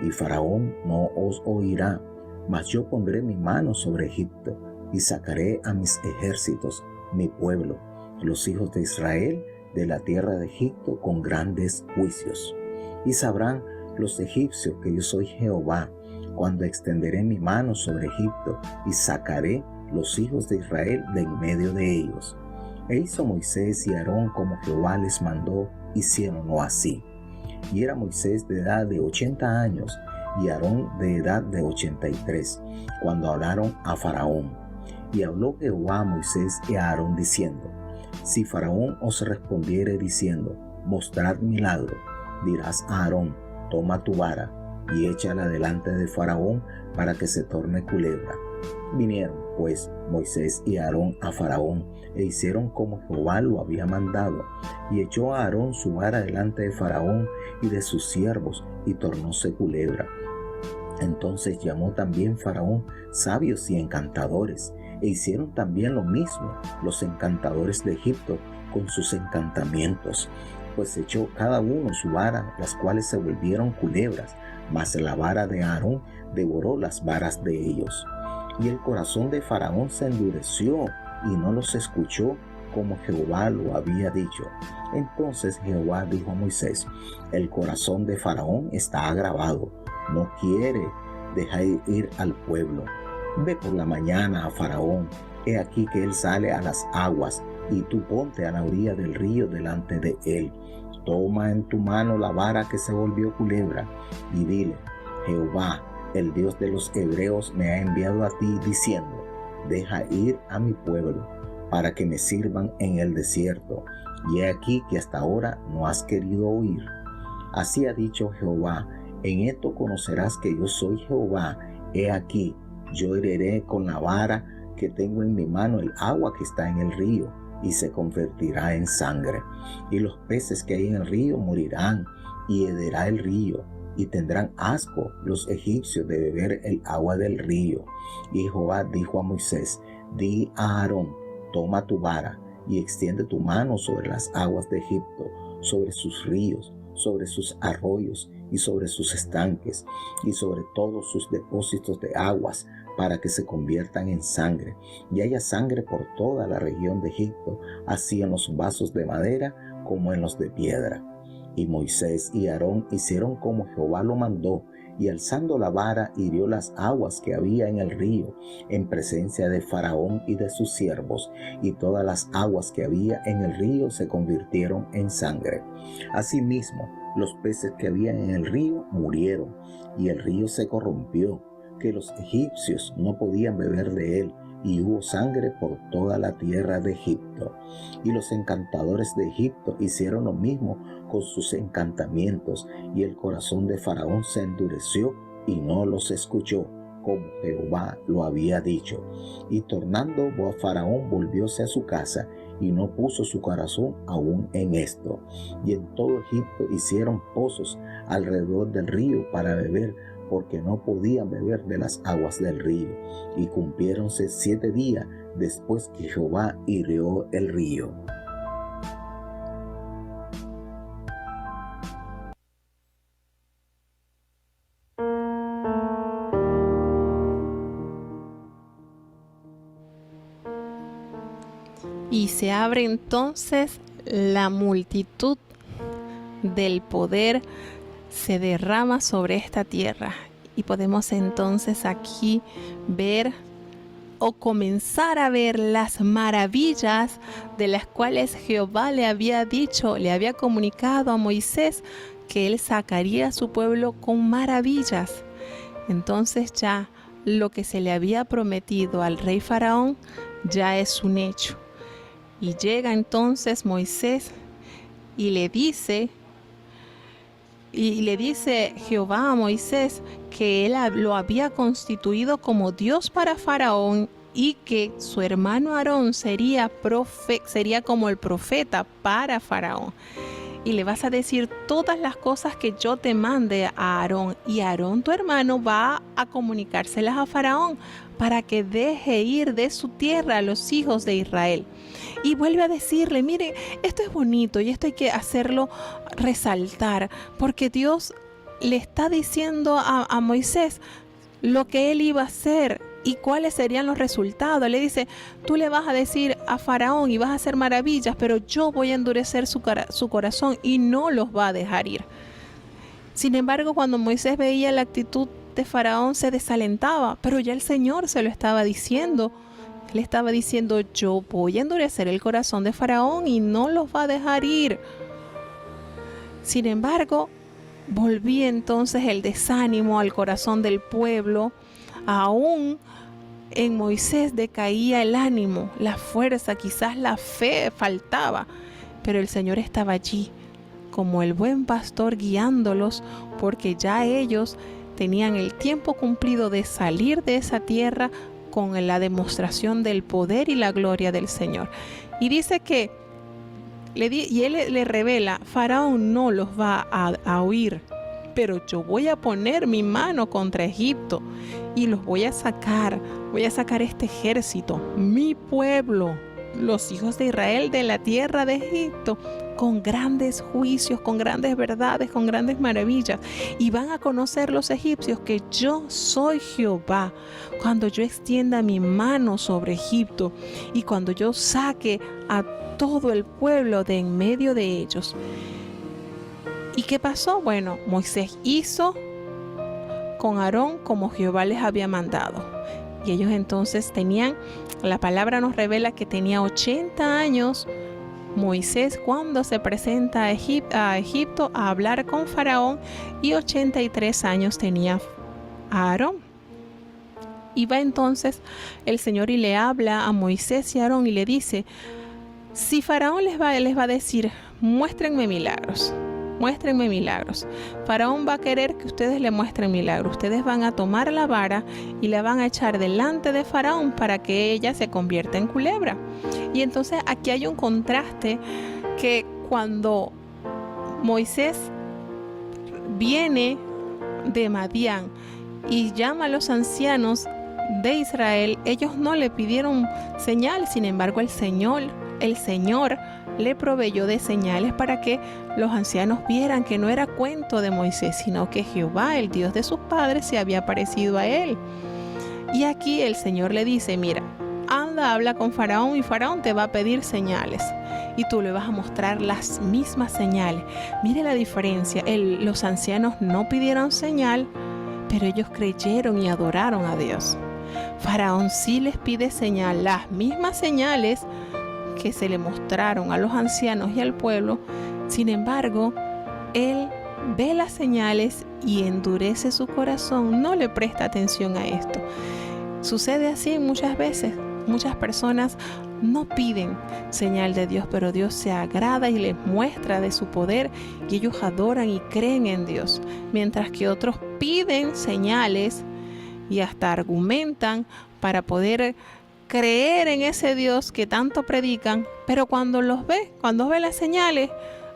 Y Faraón no os oirá, mas yo pondré mi mano sobre Egipto, y sacaré a mis ejércitos, mi pueblo, los hijos de Israel, de la tierra de Egipto con grandes juicios. Y sabrán los egipcios que yo soy Jehová, cuando extenderé mi mano sobre Egipto, y sacaré los hijos de Israel de en medio de ellos. E hizo Moisés y Aarón como Jehová les mandó, hicieronlo así. Y era Moisés de edad de 80 años, y Aarón de edad de 83, cuando hablaron a Faraón. Y habló Jehová a Moisés y a Aarón diciendo: si Faraón os respondiere diciendo: mostrad milagro, dirás a Aarón: toma tu vara y échala delante de Faraón para que se torne culebra. Vinieron pues Moisés y Aarón a Faraón, e hicieron como Jehová lo había mandado, y echó a Aarón su vara delante de Faraón y de sus siervos, y tornóse culebra. Entonces llamó también Faraón sabios y encantadores, e hicieron también lo mismo los encantadores de Egipto con sus encantamientos, pues echó cada uno su vara, las cuales se volvieron culebras, mas la vara de Aarón devoró las varas de ellos. Y el corazón de Faraón se endureció, y no los escuchó, como Jehová lo había dicho. Entonces Jehová dijo a Moisés: el corazón de Faraón está agravado, no quiere dejar ir al pueblo. Ve por la mañana a Faraón, he aquí que él sale a las aguas, y tú ponte a la orilla del río delante de él. Toma en tu mano la vara que se volvió culebra, y dile: Jehová, el Dios de los hebreos, me ha enviado a ti diciendo: deja ir a mi pueblo, para que me sirvan en el desierto. Y he aquí que hasta ahora no has querido oír. Así ha dicho Jehová: en esto conocerás que yo soy Jehová. He aquí, yo heriré con la vara que tengo en mi mano el agua que está en el río, y se convertirá en sangre. Y los peces que hay en el río morirán, y hederá el río, y tendrán asco los egipcios de beber el agua del río. Y Jehová dijo a Moisés: di a Aarón: toma tu vara, y extiende tu mano sobre las aguas de Egipto, sobre sus ríos, sobre sus arroyos, y sobre sus estanques, y sobre todos sus depósitos de aguas, para que se conviertan en sangre, y haya sangre por toda la región de Egipto, así en los vasos de madera como en los de piedra. Y Moisés y Aarón hicieron como Jehová lo mandó, y alzando la vara hirió las aguas que había en el río, en presencia de Faraón y de sus siervos, y todas las aguas que había en el río se convirtieron en sangre. Asimismo, los peces que había en el río murieron, y el río se corrompió, que los egipcios no podían beber de él, y hubo sangre por toda la tierra de Egipto. Y los encantadores de Egipto hicieron lo mismo con sus encantamientos, y el corazón de Faraón se endureció y no los escuchó, como Jehová lo había dicho. Y tornando Faraón volvióse a su casa, y no puso su corazón aún en esto. Y en todo Egipto hicieron pozos alrededor del río para beber, porque no podían beber de las aguas del río. Y cumpliéronse 7 días después que Jehová hirió el río. Y se abre entonces la multitud del poder, se derrama sobre esta tierra. Y podemos entonces aquí ver o comenzar a ver las maravillas de las cuales Jehová le había dicho, le había comunicado a Moisés que él sacaría a su pueblo con maravillas. Entonces ya lo que se le había prometido al rey Faraón ya es un hecho. Y llega entonces Moisés y le dice Jehová a Moisés que él lo había constituido como Dios para Faraón, y que su hermano Aarón sería como el profeta para Faraón. Y le vas a decir todas las cosas que yo te mande a Aarón, y Aarón tu hermano va a comunicárselas a Faraón para que deje ir de su tierra a los hijos de Israel. Y vuelve a decirle: miren, esto es bonito y esto hay que hacerlo resaltar, porque Dios le está diciendo a Moisés lo que él iba a hacer y cuáles serían los resultados. Le dice: tú le vas a decir a Faraón y vas a hacer maravillas, pero yo voy a endurecer su corazón y no los va a dejar ir. Sin embargo, cuando Moisés veía la actitud de Faraón, se desalentaba, pero ya el Señor se lo estaba diciendo. Le estaba diciendo: yo voy a endurecer el corazón de Faraón y no los va a dejar ir. Sin embargo, volvía entonces el desánimo al corazón del pueblo. Aún en Moisés decaía el ánimo, la fuerza, quizás la fe faltaba, pero el Señor estaba allí como el buen pastor guiándolos, porque ya ellos tenían el tiempo cumplido de salir de esa tierra con la demostración del poder y la gloria del Señor. Y dice que él le revela: Faraón no los va a oír, pero yo voy a poner mi mano contra Egipto y los voy a sacar este ejército, mi pueblo, los hijos de Israel, de la tierra de Egipto, con grandes juicios, con grandes verdades, con grandes maravillas. Y van a conocer los egipcios que yo soy Jehová, cuando yo extienda mi mano sobre Egipto y cuando yo saque a todo el pueblo de en medio de ellos. ¿Y qué pasó? Bueno, Moisés hizo con Aarón como Jehová les había mandado. Y ellos entonces tenían, la palabra nos revela que tenía 80 años Moisés cuando se presenta a Egipto a hablar con Faraón, y 83 años tenía Aarón. Y va entonces el Señor y le habla a Moisés y a Aarón y le dice: si Faraón les va a decir, muéstrenme milagros, Faraón va a querer que ustedes le muestren milagros. Ustedes van a tomar la vara y la van a echar delante de Faraón para que ella se convierta en culebra. Y entonces aquí hay un contraste, que cuando Moisés viene de Madián y llama a los ancianos de Israel, ellos no le pidieron señal. Sin embargo, el Señor le proveyó de señales para que los ancianos vieran que no era cuento de Moisés, sino que Jehová, el Dios de sus padres, se había aparecido a él. Y aquí el Señor le dice: mira, anda, habla con Faraón y Faraón te va a pedir señales y tú le vas a mostrar las mismas señales. Mire la diferencia. Los ancianos no pidieron señal, pero ellos creyeron y adoraron a Dios. Faraón sí les pide señal, las mismas señales que se le mostraron a los ancianos y al pueblo. Sin embargo, él ve las señales y endurece su corazón, no le presta atención a esto. Sucede así muchas veces. Muchas personas no piden señal de Dios, pero Dios se agrada y les muestra de su poder, y ellos adoran y creen en Dios, mientras que otros piden señales y hasta argumentan para poder creer en ese Dios que tanto predican, pero cuando ve las señales,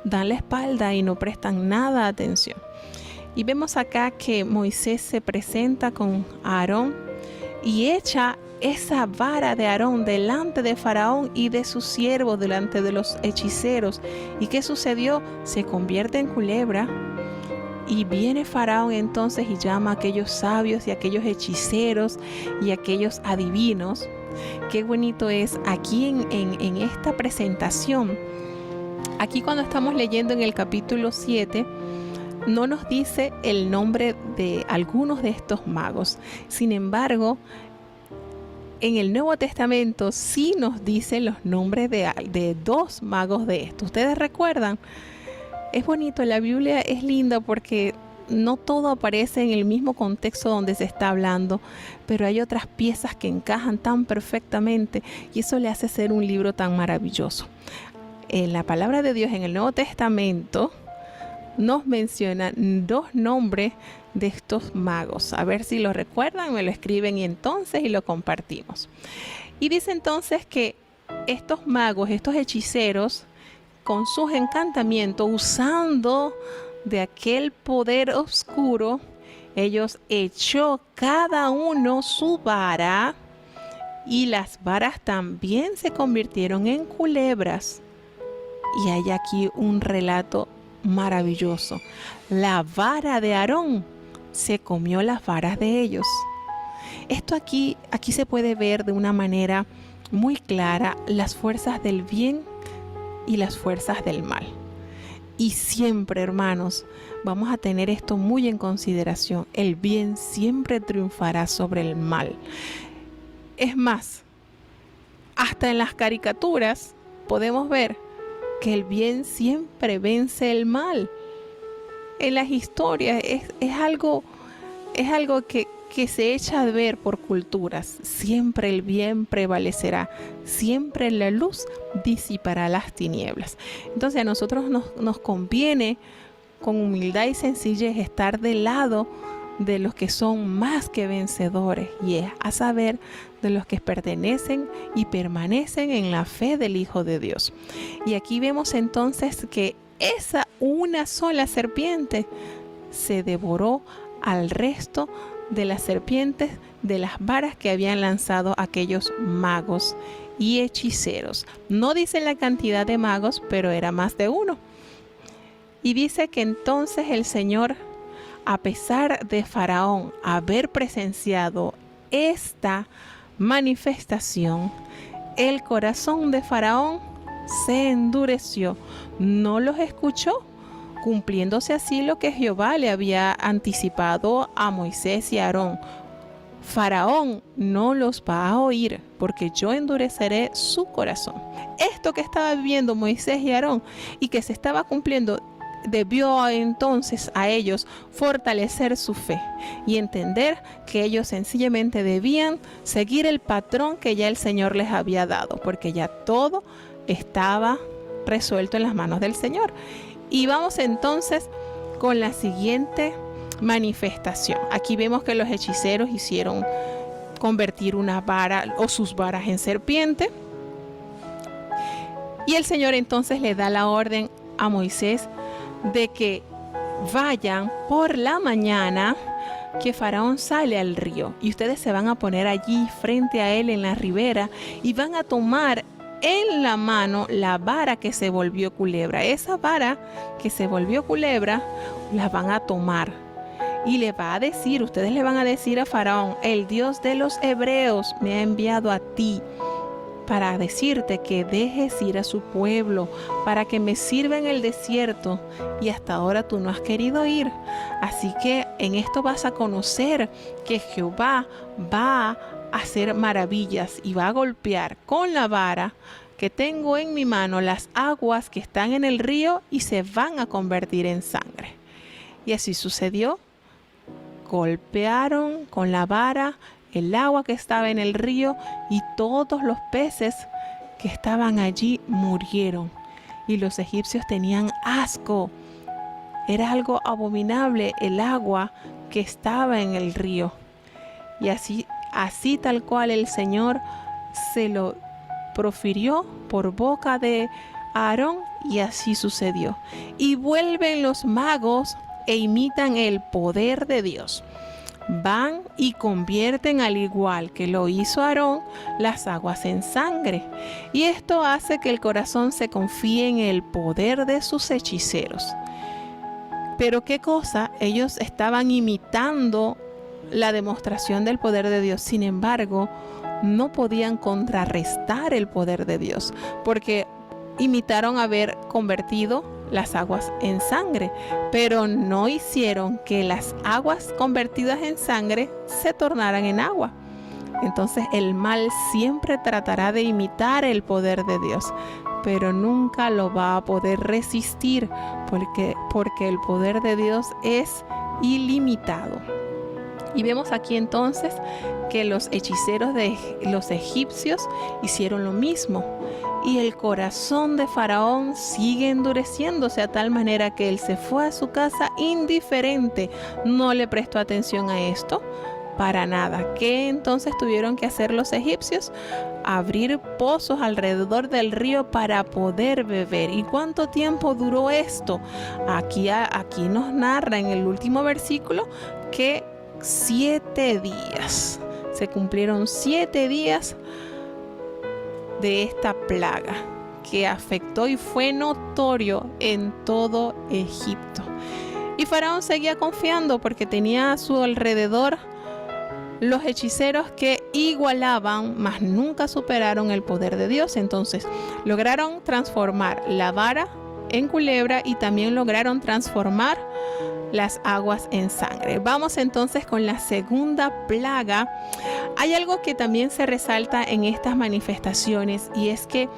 dan la espalda y no prestan nada atención. Y vemos acá que Moisés se presenta con Aarón y echa esa vara de Aarón delante de Faraón y de sus siervos, delante de los hechiceros. ¿Y qué sucedió? Se convierte en culebra. Y viene Faraón entonces y llama a aquellos sabios y a aquellos hechiceros y a aquellos adivinos. Qué bonito es aquí en esta presentación. Aquí cuando estamos leyendo en el capítulo 7, no nos dice el nombre de algunos de estos magos. Sin embargo, en el Nuevo Testamento sí nos dice los nombres de dos magos de estos. ¿Ustedes recuerdan? Es bonito, la Biblia es linda porque no todo aparece en el mismo contexto donde se está hablando, pero hay otras piezas que encajan tan perfectamente y eso le hace ser un libro tan maravilloso. En la palabra de Dios en el Nuevo Testamento nos menciona dos nombres de estos magos. A ver si lo recuerdan, me lo escriben y lo compartimos. Y dice entonces que estos magos, estos hechiceros, con sus encantamientos, usando de aquel poder oscuro, ellos echó cada uno su vara y las varas también se convirtieron en culebras. Y hay aquí un relato maravilloso. La vara de Aarón se comió las varas de ellos. Esto aquí se puede ver de una manera muy clara las fuerzas del bien y las fuerzas del mal. Y siempre, hermanos, vamos a tener esto muy en consideración. El bien siempre triunfará sobre el mal. Es más, hasta en las caricaturas podemos ver que el bien siempre vence el mal. En las historias es algo que se echa a ver por culturas. Siempre el bien prevalecerá, siempre la luz disipará las tinieblas. Entonces a nosotros nos conviene con humildad y sencillez estar del lado de los que son más que vencedores, y es a saber, de los que pertenecen y permanecen en la fe del Hijo de Dios. Y aquí vemos entonces que esa una sola serpiente se devoró al resto de las serpientes de las varas que habían lanzado aquellos magos y hechiceros. No dice la cantidad de magos, pero era más de uno. Y dice que entonces el Señor, a pesar de Faraón haber presenciado esta manifestación, el corazón de Faraón se endureció, no los escuchó, cumpliéndose así lo que Jehová le había anticipado a Moisés y a Aarón. Faraón no los va a oír, porque yo endureceré su corazón. Esto que estaba viviendo Moisés y Aarón y que se estaba cumpliendo, debió entonces a ellos fortalecer su fe y entender que ellos sencillamente debían seguir el patrón que ya el Señor les había dado, porque ya todo estaba resuelto en las manos del Señor. Y vamos entonces con la siguiente manifestación. Aquí vemos que los hechiceros hicieron convertir una vara o sus varas en serpiente. Y el Señor entonces le da la orden a Moisés de que vayan por la mañana, que Faraón sale al río y ustedes se van a poner allí frente a él en la ribera y van a tomar en la mano la vara que se volvió culebra. Esa vara que se volvió culebra la van a tomar y le va a decir, ustedes le van a decir a Faraón: el Dios de los hebreos me ha enviado a ti para decirte que dejes ir a su pueblo, para que me sirva en el desierto, y hasta ahora tú no has querido ir. Así que en esto vas a conocer que Jehová va a hacer maravillas y va a golpear con la vara que tengo en mi mano las aguas que están en el río y se van a convertir en sangre. Y así sucedió. Golpearon con la vara el agua que estaba en el río y todos los peces que estaban allí murieron. Y los egipcios tenían asco. Era algo abominable el agua que estaba en el río. Y así tal cual el Señor se lo profirió por boca de Aarón, y así sucedió. Y vuelven los magos e imitan el poder de Dios. Van y convierten, al igual que lo hizo Aarón, las aguas en sangre. Y esto hace que el corazón se confíe en el poder de sus hechiceros. Pero ¿qué cosa? Ellos estaban imitando la demostración del poder de Dios. Sin embargo, no podían contrarrestar el poder de Dios, porque imitaron haber convertido las aguas en sangre, pero no hicieron que las aguas convertidas en sangre se tornaran en agua. Entonces el mal siempre tratará de imitar el poder de Dios, pero nunca lo va a poder resistir, porque el poder de Dios es ilimitado. Y vemos aquí entonces que los hechiceros de los egipcios hicieron lo mismo. Y el corazón de Faraón sigue endureciéndose a tal manera que él se fue a su casa indiferente. No le prestó atención a esto para nada. ¿Qué entonces tuvieron que hacer los egipcios? Abrir pozos alrededor del río para poder beber. ¿Y cuánto tiempo duró esto? Aquí nos narra en el último versículo que 7 días. Se cumplieron 7 días de esta plaga que afectó y fue notorio en todo Egipto. Y Faraón seguía confiando porque tenía a su alrededor los hechiceros que igualaban, mas nunca superaron el poder de Dios. Entonces lograron transformar la vara en culebra y también lograron transformar las aguas en sangre. Vamos entonces con la segunda plaga. Hay algo que también se resalta en estas manifestaciones, y es que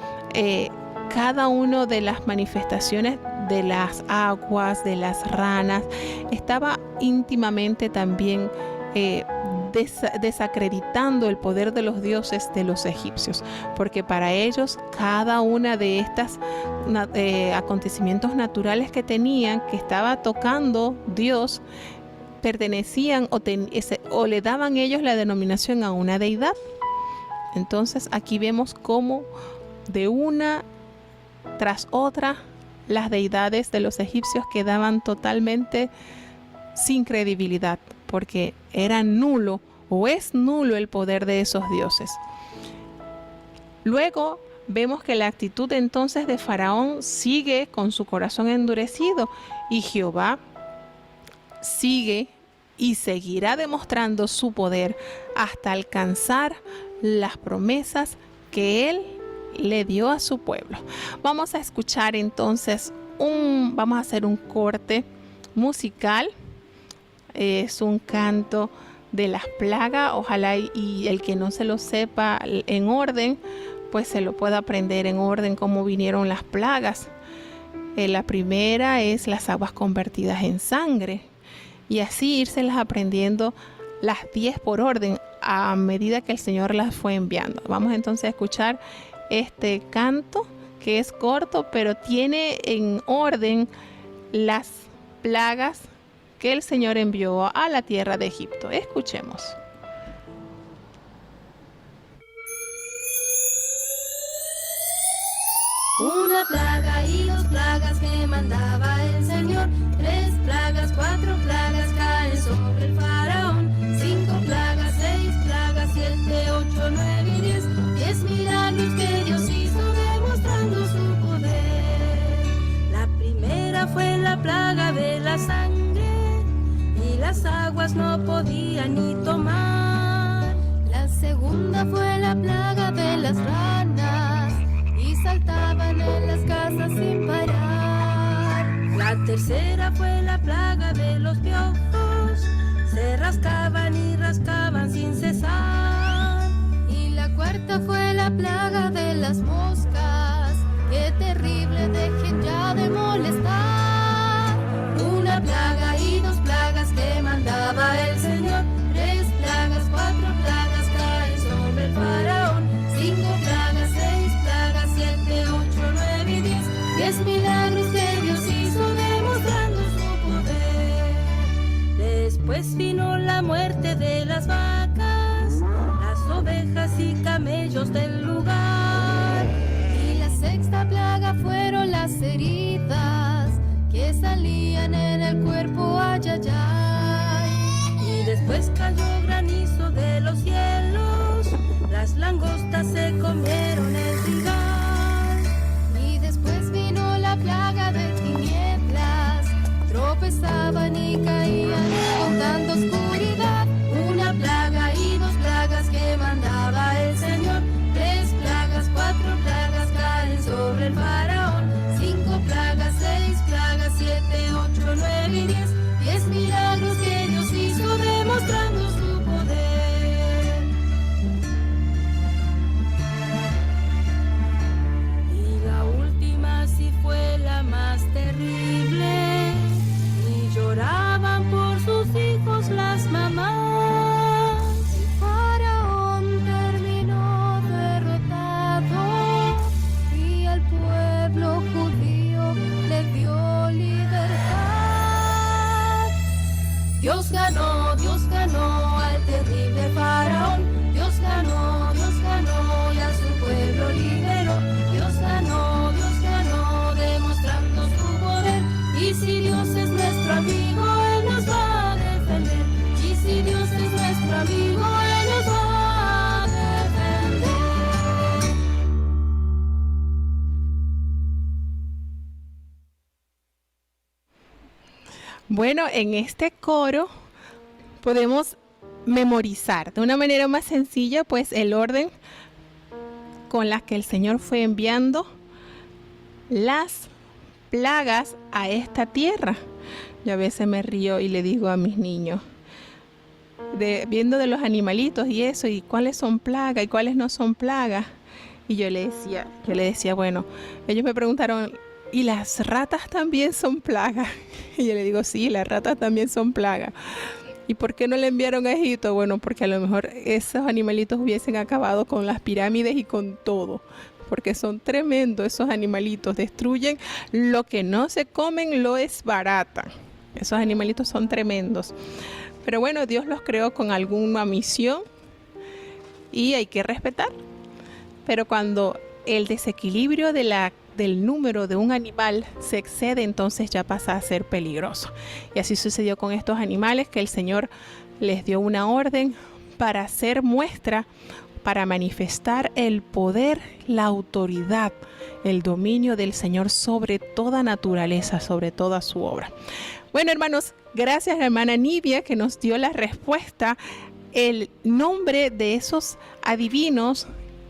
cada una de las manifestaciones de las aguas, de las ranas, estaba íntimamente también desacreditando el poder de los dioses de los egipcios, porque para ellos cada una de estas acontecimientos naturales que tenían, que estaba tocando Dios, pertenecían o le daban ellos la denominación a una deidad. Entonces aquí vemos cómo de una tras otra las deidades de los egipcios quedaban totalmente sin credibilidad, porque era nulo o es nulo el poder de esos dioses. Luego vemos que la actitud entonces de Faraón sigue con su corazón endurecido y Jehová sigue y seguirá demostrando su poder hasta alcanzar las promesas que Él le dio a su pueblo. Vamos a escuchar entonces vamos a hacer un corte musical. Es un canto de las plagas. Ojalá y el que no se lo sepa en orden, pues se lo pueda aprender en orden cómo vinieron las plagas. La primera es las aguas convertidas en sangre. Y así írselas aprendiendo las 10 por orden a medida que el Señor las fue enviando. Vamos entonces a escuchar este canto que es corto, pero tiene en orden las plagas que el Señor envió a la tierra de Egipto. Escuchemos. Una plaga y 2 plagas que mandaba el Señor, 3 plagas, 4 plagas caen sobre el faraón, 5 plagas, 6 plagas, 7, 8, 9 y 10 milagros que Dios hizo demostrando su poder. La primera fue la plaga de la sangre y las aguas no podían ni tomar. La segunda fue la plaga de las ranas y saltaban en las casas sin parar. La tercera fue la plaga de los piojos, se rascaban y rascaban sin cesar. Y la cuarta fue la plaga de las moscas, qué terrible, dejen ya de molestar. Una plaga y 2 plagas que mandaba el Señor, 3 plagas, 4 plagas caen sobre el faraón, 5 plagas, 6 plagas, 7, 8, 9 y 10 milagros que Dios hizo demostrando su poder. Después vino la muerte de las vacas, las ovejas y camellos del lugar. Y la sexta plaga fueron las heridas que salían en el cuerpo, ay, ay, ay. Y después cayó granizo de los cielos, las langostas se comieron el trigal. Y después vino la plaga de tinieblas, tropezaban y caían con tanta oscuridad. Una plaga y 2 plagas que mandaba el Señor, 3 plagas, 4 plagas caen sobre el faraón, 5 plagas, 6 plagas, 7, 8, 9 y 10 milagros que Dios hizo demostrando su poder. Y la última sí fue la más terrible, y lloraban por sus hijos las mamás. El faraón terminó derrotado y al pueblo judío le dio libertad. Dios ganó al terrible faraón. Dios ganó y a su pueblo liberó. Dios ganó, demostrando su poder. Y si Dios es nuestro amigo, Él nos va a defender. Y si Dios es nuestro amigo, Él nos va a defender. Bueno, en este coro podemos memorizar de una manera más sencilla pues el orden con la que el Señor fue enviando las plagas a esta tierra. Yo a veces me río y le digo a mis niños, viendo de los animalitos y eso, y cuáles son plagas y cuáles no son plagas. Y yo le decía, bueno, ellos me preguntaron, ¿y las ratas también son plagas? Y yo le digo, sí, las ratas también son plagas. ¿Y por qué no le enviaron a Egipto? Bueno, porque a lo mejor esos animalitos hubiesen acabado con las pirámides y con todo. Porque son tremendos esos animalitos. Destruyen lo que no se comen, lo desbaratan. Esos animalitos son tremendos. Pero bueno, Dios los creó con alguna misión y hay que respetar. Pero cuando el desequilibrio del número de un animal se excede, entonces ya pasa a ser peligroso. Y así sucedió con estos animales, que el Señor les dio una orden para hacer muestra, para manifestar el poder, la autoridad, el dominio del Señor sobre toda naturaleza, sobre toda su obra. Bueno, hermanos, gracias a la hermana Nivia que nos dio la respuesta. El nombre de esos adivinos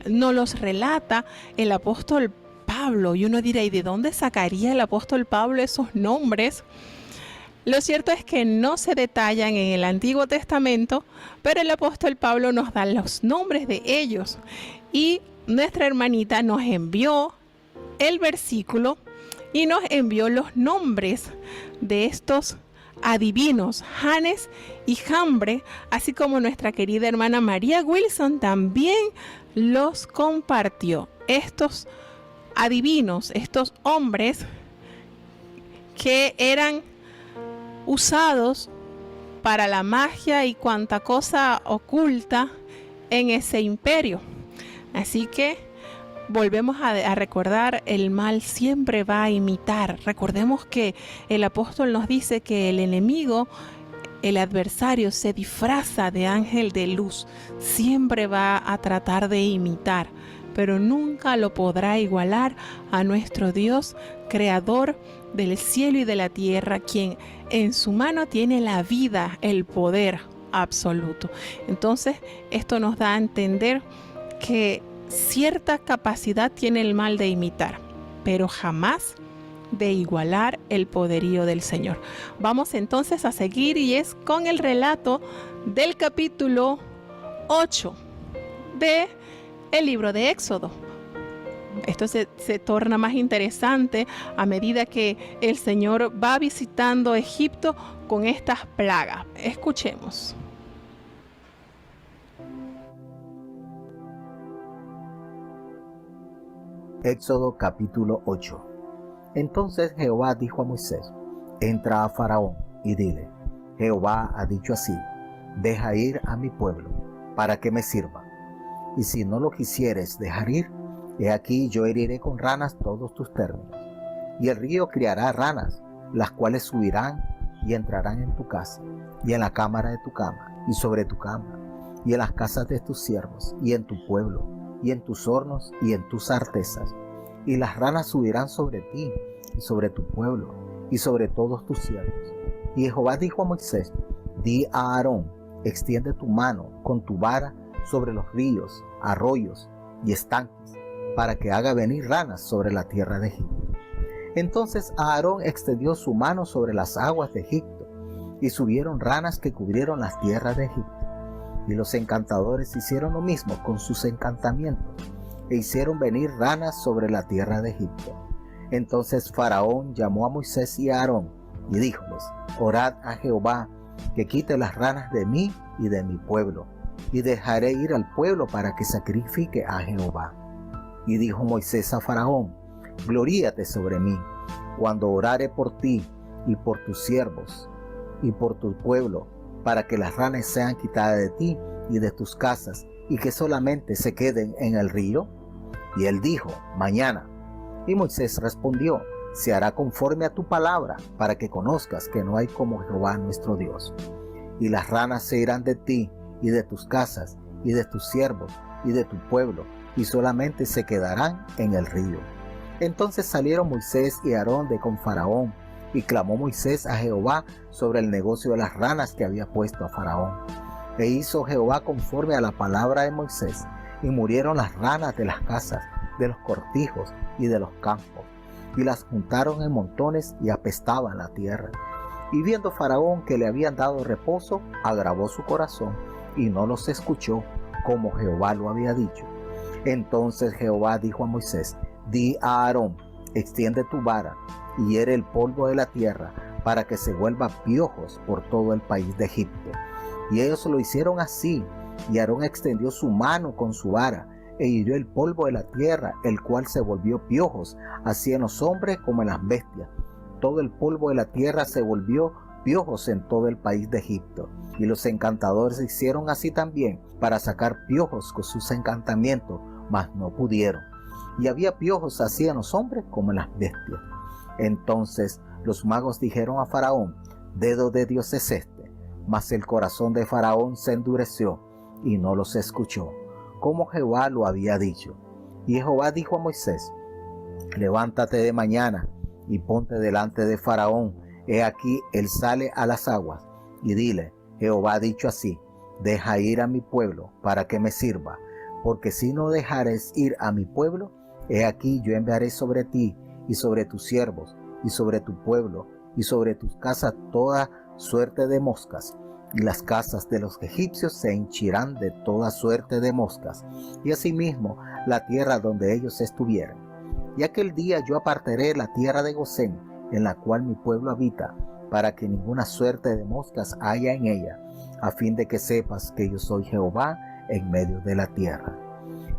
nos los relata el apóstol Pablo. Y uno dirá, ¿y de dónde sacaría el apóstol Pablo esos nombres? Lo cierto es que no se detallan en el Antiguo Testamento, pero el apóstol Pablo nos da los nombres de ellos. Y nuestra hermanita nos envió el versículo y nos envió los nombres de estos adivinos, Janes y Jambre, así como nuestra querida hermana María Wilson también los compartió. Estos adivinos, estos hombres que eran usados para la magia y cuanta cosa oculta en ese imperio. Así que volvemos a recordar, el mal siempre va a imitar. Recordemos que el apóstol nos dice que el enemigo, el adversario, se disfraza de ángel de luz. Siempre va a tratar de imitar, pero nunca lo podrá igualar a nuestro Dios, creador del cielo y de la tierra, quien en su mano tiene la vida, el poder absoluto. Entonces, esto nos da a entender que cierta capacidad tiene el mal de imitar, pero jamás de igualar el poderío del Señor. Vamos entonces a seguir, y es con el relato del capítulo 8 de el libro de Éxodo. Esto se torna más interesante a medida que el Señor va visitando Egipto con estas plagas. Escuchemos. Éxodo capítulo 8. Entonces Jehová dijo a Moisés: entra a Faraón y dile: Jehová ha dicho así: deja ir a mi pueblo, para que me sirva. Y si no lo quisieres dejar ir, he aquí yo heriré con ranas todos tus términos. Y el río criará ranas, las cuales subirán y entrarán en tu casa, y en la cámara de tu cama, y sobre tu cama, y en las casas de tus siervos, y en tu pueblo, y en tus hornos, y en tus artesas. Y las ranas subirán sobre ti, y sobre tu pueblo, y sobre todos tus siervos. Y Jehová dijo a Moisés: di a Aarón: extiende tu mano con tu vara sobre los ríos, arroyos y estanques, para que haga venir ranas sobre la tierra de Egipto. Entonces Aarón extendió su mano sobre las aguas de Egipto, y subieron ranas que cubrieron las tierras de Egipto. Y los encantadores hicieron lo mismo con sus encantamientos, e hicieron venir ranas sobre la tierra de Egipto. Entonces Faraón llamó a Moisés y a Aarón, y díjoles: orad a Jehová, que quite las ranas de mí y de mi pueblo, y dejaré ir al pueblo para que sacrifique a Jehová. Y dijo Moisés a Faraón: gloríate sobre mí, cuando orare por ti, y por tus siervos, y por tu pueblo, para que las ranas sean quitadas de ti y de tus casas, y que solamente se queden en el río. Y él dijo: mañana. Y Moisés respondió: se hará conforme a tu palabra, para que conozcas que no hay como Jehová nuestro Dios. Y las ranas se irán de ti, y de tus casas, y de tus siervos, y de tu pueblo, y solamente se quedarán en el río. Entonces salieron Moisés y Aarón de con Faraón, y clamó Moisés a Jehová sobre el negocio de las ranas que había puesto a Faraón. E hizo Jehová conforme a la palabra de Moisés, y murieron las ranas de las casas, de los cortijos y de los campos, y las juntaron en montones y apestaban la tierra. Y viendo Faraón que le habían dado reposo, agravó su corazón, y no los escuchó, como Jehová lo había dicho. Entonces Jehová dijo a Moisés: di a Aarón: extiende tu vara, y hiere el polvo de la tierra, para que se vuelva piojos por todo el país de Egipto. Y ellos lo hicieron así, y Aarón extendió su mano con su vara, e hirió el polvo de la tierra, el cual se volvió piojos, así en los hombres como en las bestias. Todo el polvo de la tierra se volvió piojos en todo el país de Egipto. Y los encantadores hicieron así también, para sacar piojos con sus encantamientos, mas no pudieron. Y había piojos así en los hombres como en las bestias. Entonces los magos dijeron a Faraón: dedo de Dios es este. Mas el corazón de Faraón se endureció, y no los escuchó. como Jehová lo había dicho. Y Jehová dijo a Moisés: levántate de mañana y ponte delante de Faraón. He aquí él sale a las aguas. Y dile: Jehová ha dicho así: deja ir a mi pueblo para que me sirva. Porque si no dejares ir a mi pueblo, he aquí yo enviaré sobre ti y sobre tus siervos y sobre tu pueblo y sobre tus casas toda suerte de moscas. Y las casas de los egipcios se henchirán de toda suerte de moscas, y asimismo la tierra donde ellos estuvieren. Y aquel día yo apartaré la tierra de Gosén, en la cual mi pueblo habita, para que ninguna suerte de moscas haya en ella, a fin de que sepas que yo soy Jehová en medio de la tierra.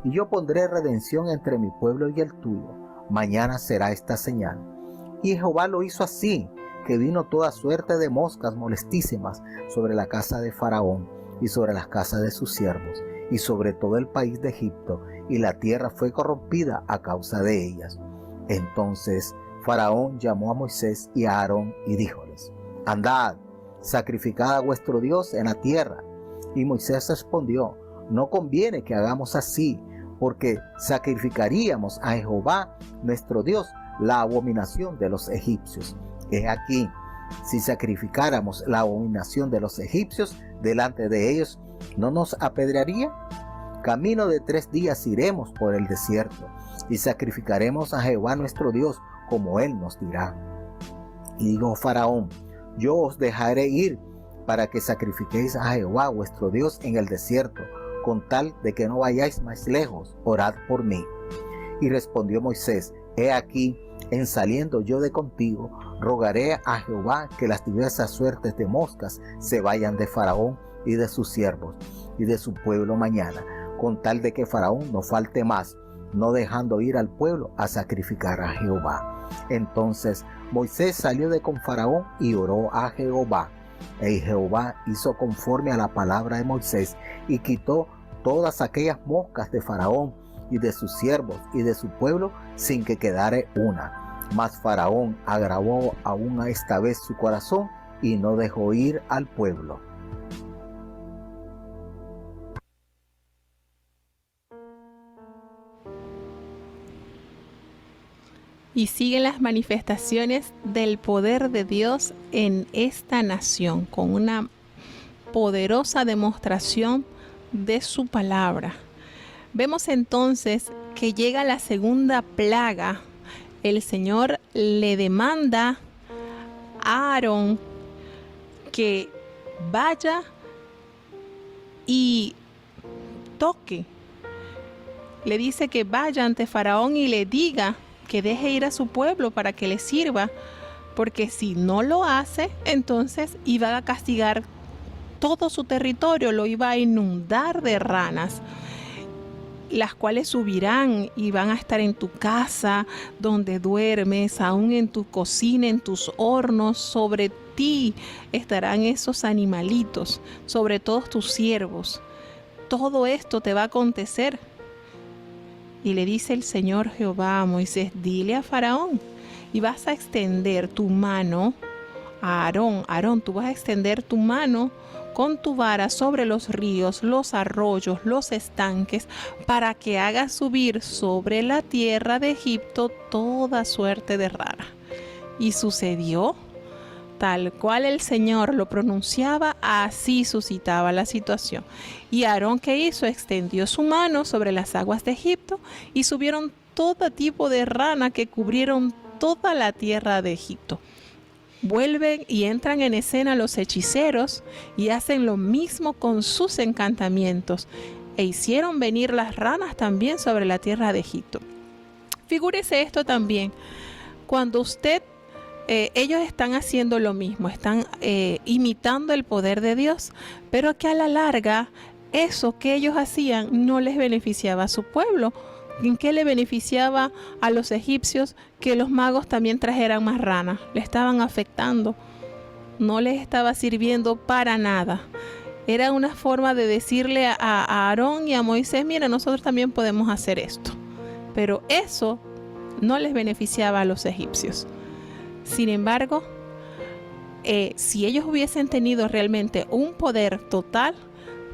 Y yo pondré redención entre mi pueblo y el tuyo. Mañana será esta señal. Y Jehová lo hizo así, que vino toda suerte de moscas molestísimas sobre la casa de Faraón y sobre las casas de sus siervos y sobre todo el país de Egipto, y la tierra fue corrompida a causa de ellas. Entonces Faraón llamó a Moisés y a Aarón y díjoles: andad, sacrificad a vuestro Dios en la tierra. Y Moisés respondió: no conviene que hagamos así, porque sacrificaríamos a Jehová nuestro Dios la abominación de los egipcios. He aquí, si sacrificáramos la abominación de los egipcios delante de ellos, ¿no nos apedrearía? Camino de 3 días iremos por el desierto, y sacrificaremos a Jehová nuestro Dios, como él nos dirá. Y dijo Faraón: yo os dejaré ir para que sacrifiquéis a Jehová vuestro Dios en el desierto, con tal de que no vayáis más lejos, orad por mí. Y respondió Moisés: he aquí, en saliendo yo de contigo, rogaré a Jehová que las diversas suertes de moscas se vayan de Faraón y de sus siervos y de su pueblo mañana, con tal de que Faraón no falte más, no dejando ir al pueblo a sacrificar a Jehová. Entonces Moisés salió de con Faraón y oró a Jehová. Y Jehová hizo conforme a la palabra de Moisés y quitó todas aquellas moscas de Faraón y de sus siervos y de su pueblo, sin que quedare una. Mas Faraón agravó aún a esta vez su corazón y no dejó ir al pueblo. Y siguen las manifestaciones del poder de Dios en esta nación, con una poderosa demostración de su palabra. Vemos entonces que llega la segunda plaga. El Señor le demanda a Aarón que vaya y toque. Le dice que vaya ante Faraón y le diga que deje ir a su pueblo para que le sirva, porque si no lo hace, entonces iba a castigar todo su territorio, lo iba a inundar de ranas, las cuales subirán y van a estar en tu casa, donde duermes, aún en tu cocina, en tus hornos. Sobre ti estarán esos animalitos, sobre todos tus siervos. Todo esto te va a acontecer. Y le dice el Señor Jehová a Moisés: dile a Faraón, y vas a extender tu mano a Aarón. Aarón, tú vas a extender tu mano con tu vara sobre los ríos, los arroyos, los estanques, para que hagas subir sobre la tierra de Egipto toda suerte de rana. Y sucedió tal cual el Señor lo pronunciaba, así suscitaba la situación. Y Aarón, ¿qué hizo? Extendió su mano sobre las aguas de Egipto y subieron todo tipo de rana que cubrieron toda la tierra de Egipto. Vuelven y entran en escena los hechiceros y hacen lo mismo con sus encantamientos, e hicieron venir las ranas también sobre la tierra de Egipto. Figúrese esto también, cuando ellos están haciendo lo mismo, están imitando el poder de Dios, pero que a la larga eso que ellos hacían no les beneficiaba a su pueblo. ¿En qué le beneficiaba a los egipcios que los magos también trajeran más ranas? Le estaban afectando, no les estaba sirviendo para nada. Era una forma de decirle a Aarón y a Moisés: mira, nosotros también podemos hacer esto. Pero eso no les beneficiaba a los egipcios. Sin embargo, si ellos hubiesen tenido realmente un poder total,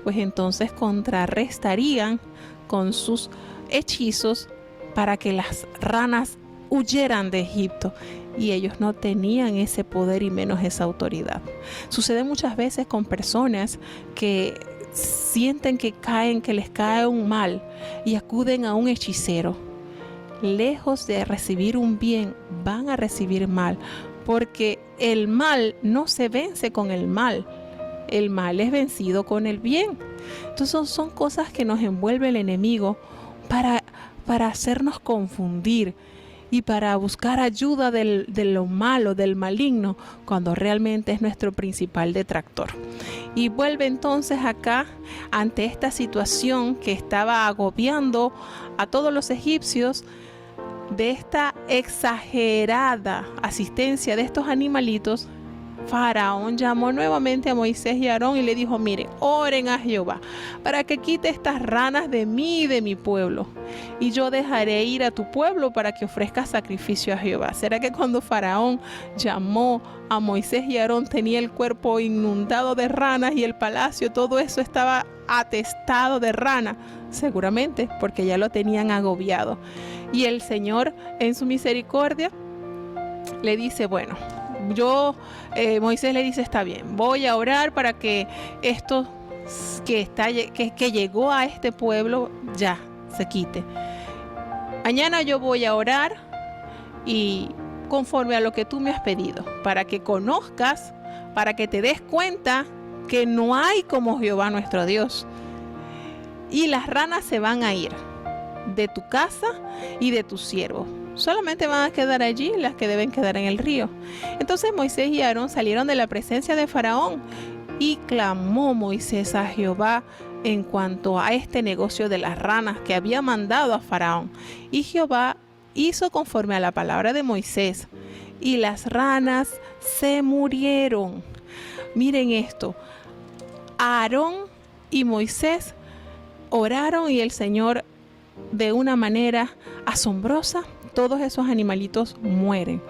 pues entonces contrarrestarían con sus hechizos para que las ranas huyeran de Egipto, y ellos no tenían ese poder y menos esa autoridad. Sucede muchas veces con personas que sienten que les cae un mal y acuden a un hechicero. Lejos de recibir un bien, van a recibir mal, porque el mal no se vence con el mal es vencido con el bien. Entonces son cosas que nos envuelve el enemigo para hacernos confundir y para buscar ayuda de lo malo, del maligno, cuando realmente es nuestro principal detractor. Y vuelve entonces acá, ante esta situación que estaba agobiando a todos los egipcios, de esta exagerada asistencia de estos animalitos, Faraón llamó nuevamente a Moisés y a Aarón y le dijo: miren, oren a Jehová para que quite estas ranas de mí y de mi pueblo, y yo dejaré ir a tu pueblo para que ofrezca sacrificio a Jehová. ¿Será que cuando Faraón llamó a Moisés y a Aarón tenía el cuerpo inundado de ranas y el palacio, todo eso estaba atestado de rana? Seguramente, porque ya lo tenían agobiado. Y el Señor, en su misericordia, le dice: bueno, Moisés le dice: está bien, voy a orar para que esto que llegó a este pueblo ya se quite. Mañana yo voy a orar y conforme a lo que tú me has pedido, para que conozcas, para que te des cuenta que no hay como Jehová nuestro Dios. Y las ranas se van a ir de tu casa y de tus siervos. Solamente van a quedar allí las que deben quedar en el río. Entonces Moisés y Aarón salieron de la presencia de Faraón, y clamó Moisés a Jehová en cuanto a este negocio de las ranas que había mandado a Faraón. Y Jehová hizo conforme a la palabra de Moisés, y las ranas se murieron. Miren esto, Aarón y Moisés oraron, y el Señor, de una manera asombrosa, todos esos animalitos mueren.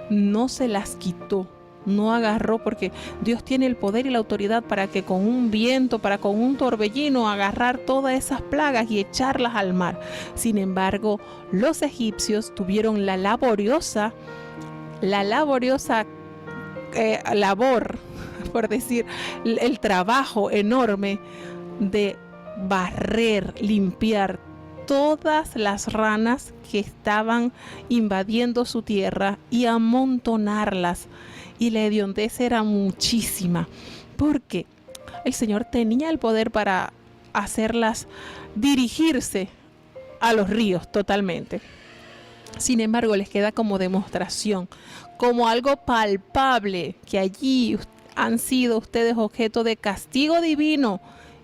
No se las quitó, no agarró, porque Dios tiene el poder y la autoridad para que con un viento, con un torbellino, agarrar todas esas plagas y echarlas al mar. Sin embargo, los egipcios tuvieron la laboriosa labor, por decir, el trabajo enorme de barrer, limpiar todas las ranas que estaban invadiendo su tierra y amontonarlas. Y la hediondez era muchísima, porque el Señor tenía el poder para hacerlas dirigirse a los ríos totalmente. Sin embargo, les queda como demostración, como algo palpable, que allí han sido ustedes objeto de castigo divino.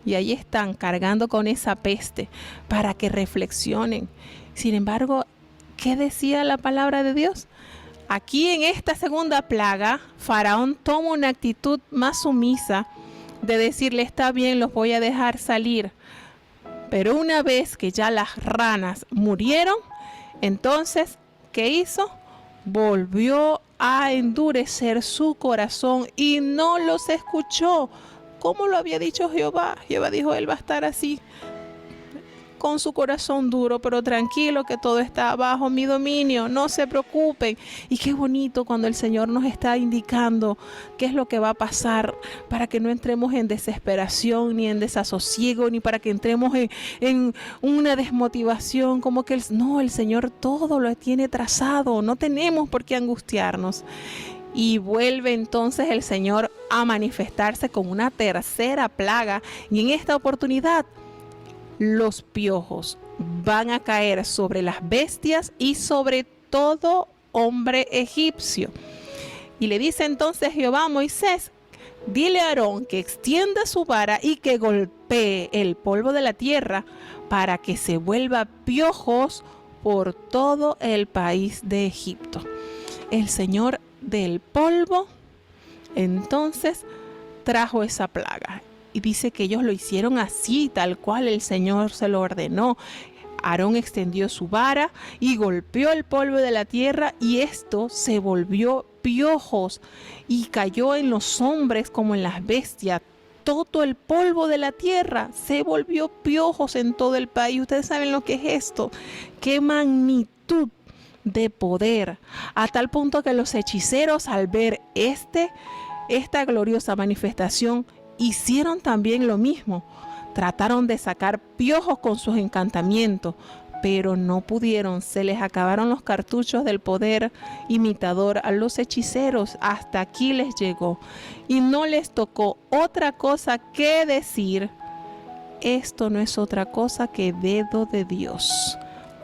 Y ahí están cargando con esa peste para que reflexionen. Sin embargo, ¿qué decía la palabra de Dios? Aquí en esta segunda plaga, Faraón toma una actitud más sumisa de decirle: está bien, los voy a dejar salir. Pero una vez que ya las ranas murieron, entonces, ¿qué hizo? Volvió a endurecer su corazón y no los escuchó. Como lo había dicho Jehová. Jehová dijo: él va a estar así, con su corazón duro, pero tranquilo, que todo está bajo mi dominio, no se preocupen. Y qué bonito cuando el Señor nos está indicando qué es lo que va a pasar, para que no entremos en desesperación, ni en desasosiego, ni para que entremos en una desmotivación, como que el Señor todo lo tiene trazado, no tenemos por qué angustiarnos. Y vuelve entonces el Señor a manifestarse con una tercera plaga, y en esta oportunidad los piojos van a caer sobre las bestias y sobre todo hombre egipcio. Y le dice entonces Jehová a Moisés: dile a Aarón que extienda su vara y que golpee el polvo de la tierra para que se vuelva piojos por todo el país de Egipto. El Señor del polvo entonces trajo esa plaga, y dice que ellos lo hicieron así, tal cual el Señor se lo ordenó. Aarón extendió su vara y golpeó el polvo de la tierra, y esto se volvió piojos y cayó en los hombres como en las bestias. todo el polvo de la tierra se volvió piojos en todo el país. Ustedes saben lo que es esto. ¡Qué magnitud de poder! A tal punto que los hechiceros, al ver esta gloriosa manifestación, hicieron también lo mismo. Trataron de sacar piojos con sus encantamientos, pero no pudieron. Se les acabaron los cartuchos del poder imitador a los hechiceros. Hasta aquí les llegó. Y no les tocó otra cosa que decir: esto no es otra cosa que dedo de Dios.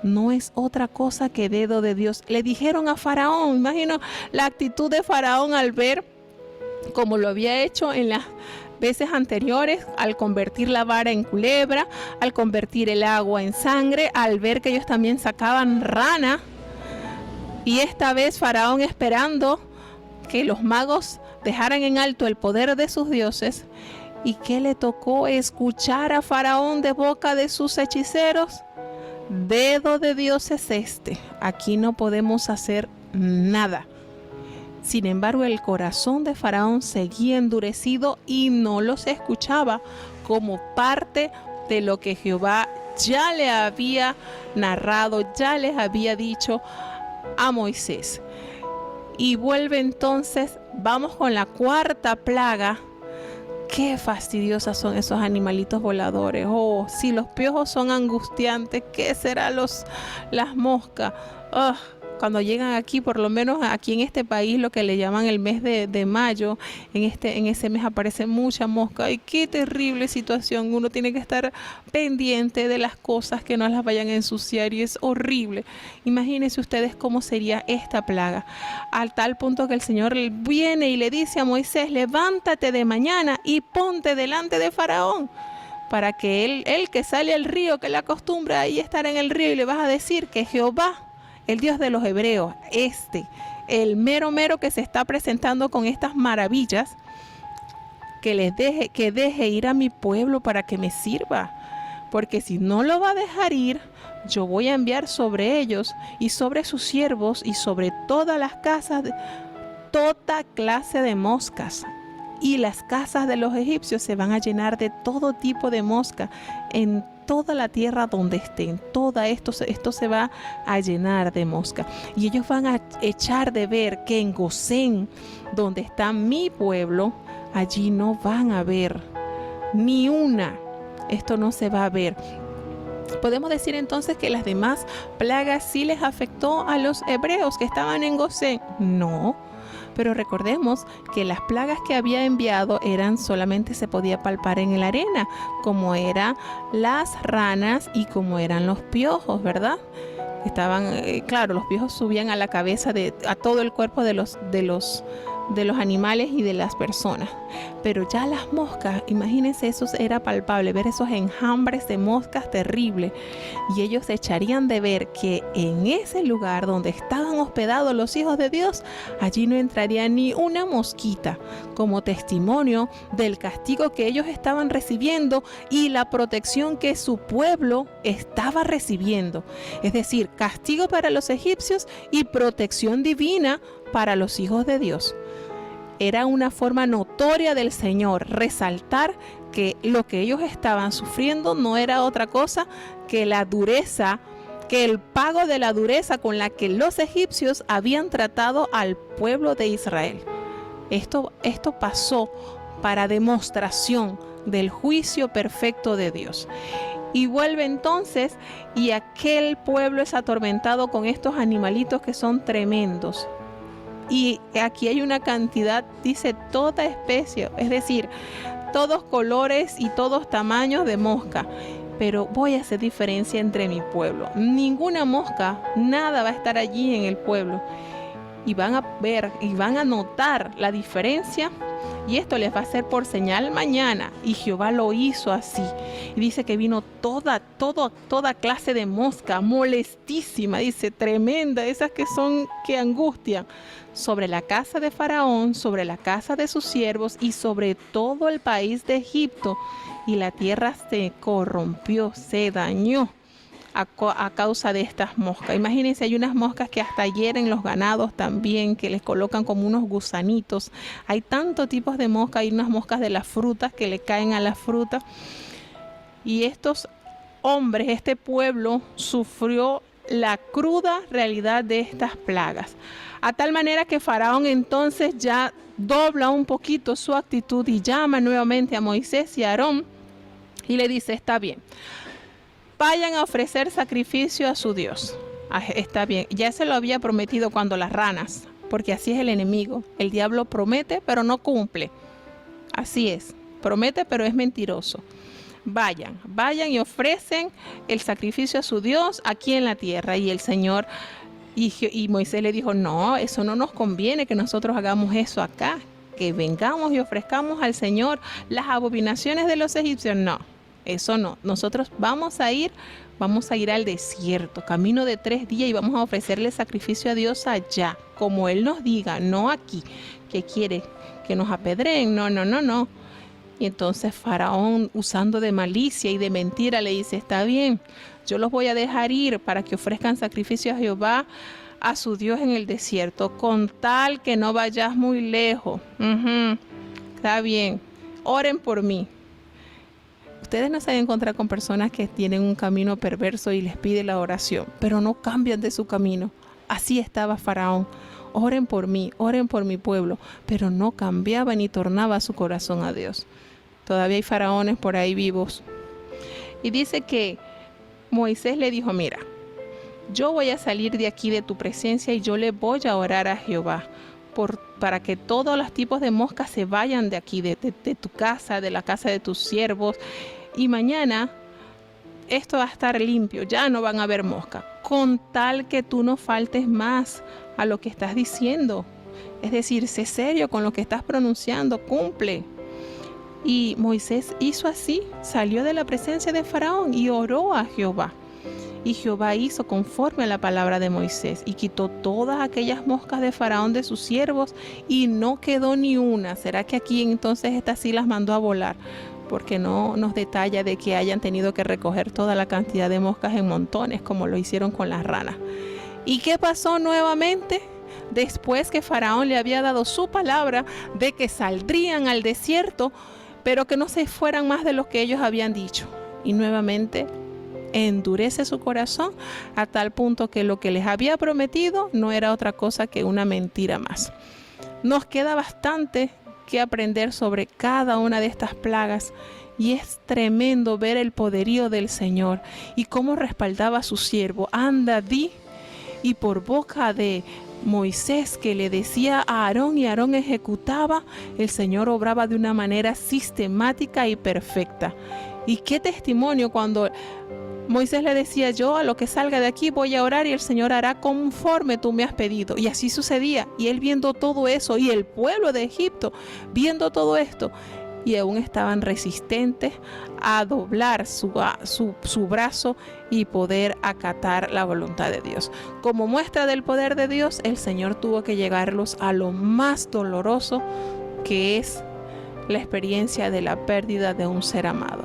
No es otra cosa que dedo de Dios. Le dijeron a Faraón, imagino la actitud de Faraón al ver, como lo había hecho en las veces anteriores, al convertir la vara en culebra, al convertir el agua en sangre, al ver que ellos también sacaban rana. Y esta vez Faraón, esperando que los magos dejaran en alto el poder de sus dioses. ¿Y qué le tocó escuchar a Faraón de boca de sus hechiceros? Dedo de Dios es este. Aquí no podemos hacer nada. Sin embargo, el corazón de Faraón seguía endurecido y no los escuchaba, como parte de lo que Jehová ya le había narrado, ya les había dicho a Moisés. Y vuelve entonces, vamos con la cuarta plaga. Qué fastidiosas son esos animalitos voladores. Oh, si los piojos son angustiantes, ¿qué será las moscas? Cuando llegan aquí, por lo menos aquí en este país, lo que le llaman el mes de mayo, en ese mes aparece mucha mosca. ¡Ay, qué terrible situación! Uno tiene que estar pendiente de las cosas que no las vayan a ensuciar y es horrible. Imagínense ustedes cómo sería esta plaga. Al tal punto que el Señor viene y le dice a Moisés: levántate de mañana y ponte delante de Faraón, para que él que sale al río, que le acostumbra ahí estar en el río, y le vas a decir que Jehová, el Dios de los hebreos, el mero que se está presentando con estas maravillas, que deje ir a mi pueblo para que me sirva. Porque si no lo va a dejar ir, yo voy a enviar sobre ellos y sobre sus siervos y sobre todas las casas toda clase de moscas. Y las casas de los egipcios se van a llenar de todo tipo de mosca en toda la tierra donde estén. Todo esto se va a llenar de mosca. Y ellos van a echar de ver que en Gosén, donde está mi pueblo, allí no van a ver ni una. Esto no se va a ver. Podemos decir entonces que las demás plagas sí les afectó a los hebreos que estaban en Gosén. No. Pero recordemos que las plagas que había enviado solamente se podía palpar en la arena, como eran las ranas y como eran los piojos, ¿verdad? Claro, los piojos subían a la cabeza, a todo el cuerpo de los animales y de las personas. Pero ya las moscas, imagínense, eso era palpable, ver esos enjambres de moscas terribles. Y ellos echarían de ver que en ese lugar donde estaban hospedados los hijos de Dios, allí no entraría ni una mosquita, como testimonio del castigo que ellos estaban recibiendo y la protección que su pueblo estaba recibiendo. Es decir, castigo para los egipcios y protección divina para los hijos de Dios. Era una forma notoria del Señor resaltar que lo que ellos estaban sufriendo no era otra cosa que la dureza, que el pago de la dureza con la que los egipcios habían tratado al pueblo de Israel. Esto pasó para demostración del juicio perfecto de Dios. Y vuelve entonces, y aquel pueblo es atormentado con estos animalitos que son tremendos. Y aquí hay una cantidad, dice toda especie, es decir, todos colores y todos tamaños de mosca. Pero voy a hacer diferencia entre mi pueblo. Ninguna mosca, nada va a estar allí en el pueblo. Y van a ver y van a notar la diferencia. Y esto les va a ser por señal mañana. Y Jehová lo hizo así. Y dice que vino toda clase de mosca, molestísima, dice, tremenda, esas que angustian, sobre la casa de Faraón, sobre la casa de sus siervos y sobre todo el país de Egipto. Y la tierra se corrompió, se dañó a causa de estas moscas. Imagínense, hay unas moscas que hasta hieren los ganados también, que les colocan como unos gusanitos. Hay tantos tipos de moscas, hay unas moscas de las frutas que le caen a la fruta. Y estos hombres, este pueblo, sufrió la cruda realidad de estas plagas. A tal manera que Faraón entonces ya dobla un poquito su actitud y llama nuevamente a Moisés y a Aarón y le dice: está bien, vayan a ofrecer sacrificio a su Dios. Está bien, ya se lo había prometido cuando las ranas, porque así es el enemigo. El diablo promete pero no cumple. Así es, promete pero es mentiroso. Vayan y ofrecen el sacrificio a su Dios aquí en la tierra. Y el Señor y Moisés le dijo: no, eso no nos conviene que nosotros hagamos eso acá, que vengamos y ofrezcamos al Señor las abominaciones de los egipcios. No, eso no. Nosotros vamos a ir al desierto, camino de 3 días, y vamos a ofrecerle sacrificio a Dios allá, como Él nos diga, no aquí, que quiere que nos apedreen. No. Y entonces Faraón, usando de malicia y de mentira, le dice: está bien, yo los voy a dejar ir para que ofrezcan sacrificio a Jehová, a su Dios en el desierto, con tal que no vayas muy lejos. Está bien, oren por mí. Ustedes no se van a encontrar con personas que tienen un camino perverso y les pide la oración, pero no cambian de su camino. Así estaba Faraón. Oren por mí, oren por mi pueblo, pero no cambiaba ni tornaba su corazón a Dios. Todavía hay faraones por ahí vivos. Y dice que Moisés le dijo: mira, yo voy a salir de aquí de tu presencia y yo le voy a orar a Jehová para que todos los tipos de moscas se vayan de aquí, de tu casa, de la casa de tus siervos. Y mañana esto va a estar limpio, ya no van a haber moscas, con tal que tú no faltes más a lo que estás diciendo. Es decir, sé serio con lo que estás pronunciando, cumple. Y Moisés hizo así, salió de la presencia de Faraón y oró a Jehová. Y Jehová hizo conforme a la palabra de Moisés y quitó todas aquellas moscas de Faraón de sus siervos y no quedó ni una. ¿Será que aquí entonces estas sí las mandó a volar? Porque no nos detalla de que hayan tenido que recoger toda la cantidad de moscas en montones como lo hicieron con las ranas. ¿Y qué pasó nuevamente? Después que Faraón le había dado su palabra de que saldrían al desierto, pero que no se fueran más de lo que ellos habían dicho. Y nuevamente endurece su corazón a tal punto que lo que les había prometido no era otra cosa que una mentira más. Nos queda bastante que aprender sobre cada una de estas plagas, y es tremendo ver el poderío del Señor y cómo respaldaba a su siervo. Anda, di, y por boca de Moisés, que le decía a Aarón y Aarón ejecutaba, el Señor obraba de una manera sistemática y perfecta. Y qué testimonio cuando Moisés le decía: yo a lo que salga de aquí voy a orar y el Señor hará conforme tú me has pedido. Y así sucedía. Y él viendo todo eso, y el pueblo de Egipto viendo todo esto, y aún estaban resistentes a doblar su brazo y poder acatar la voluntad de Dios. Como muestra del poder de Dios, el Señor tuvo que llevarlos a lo más doloroso, que es la experiencia de la pérdida de un ser amado.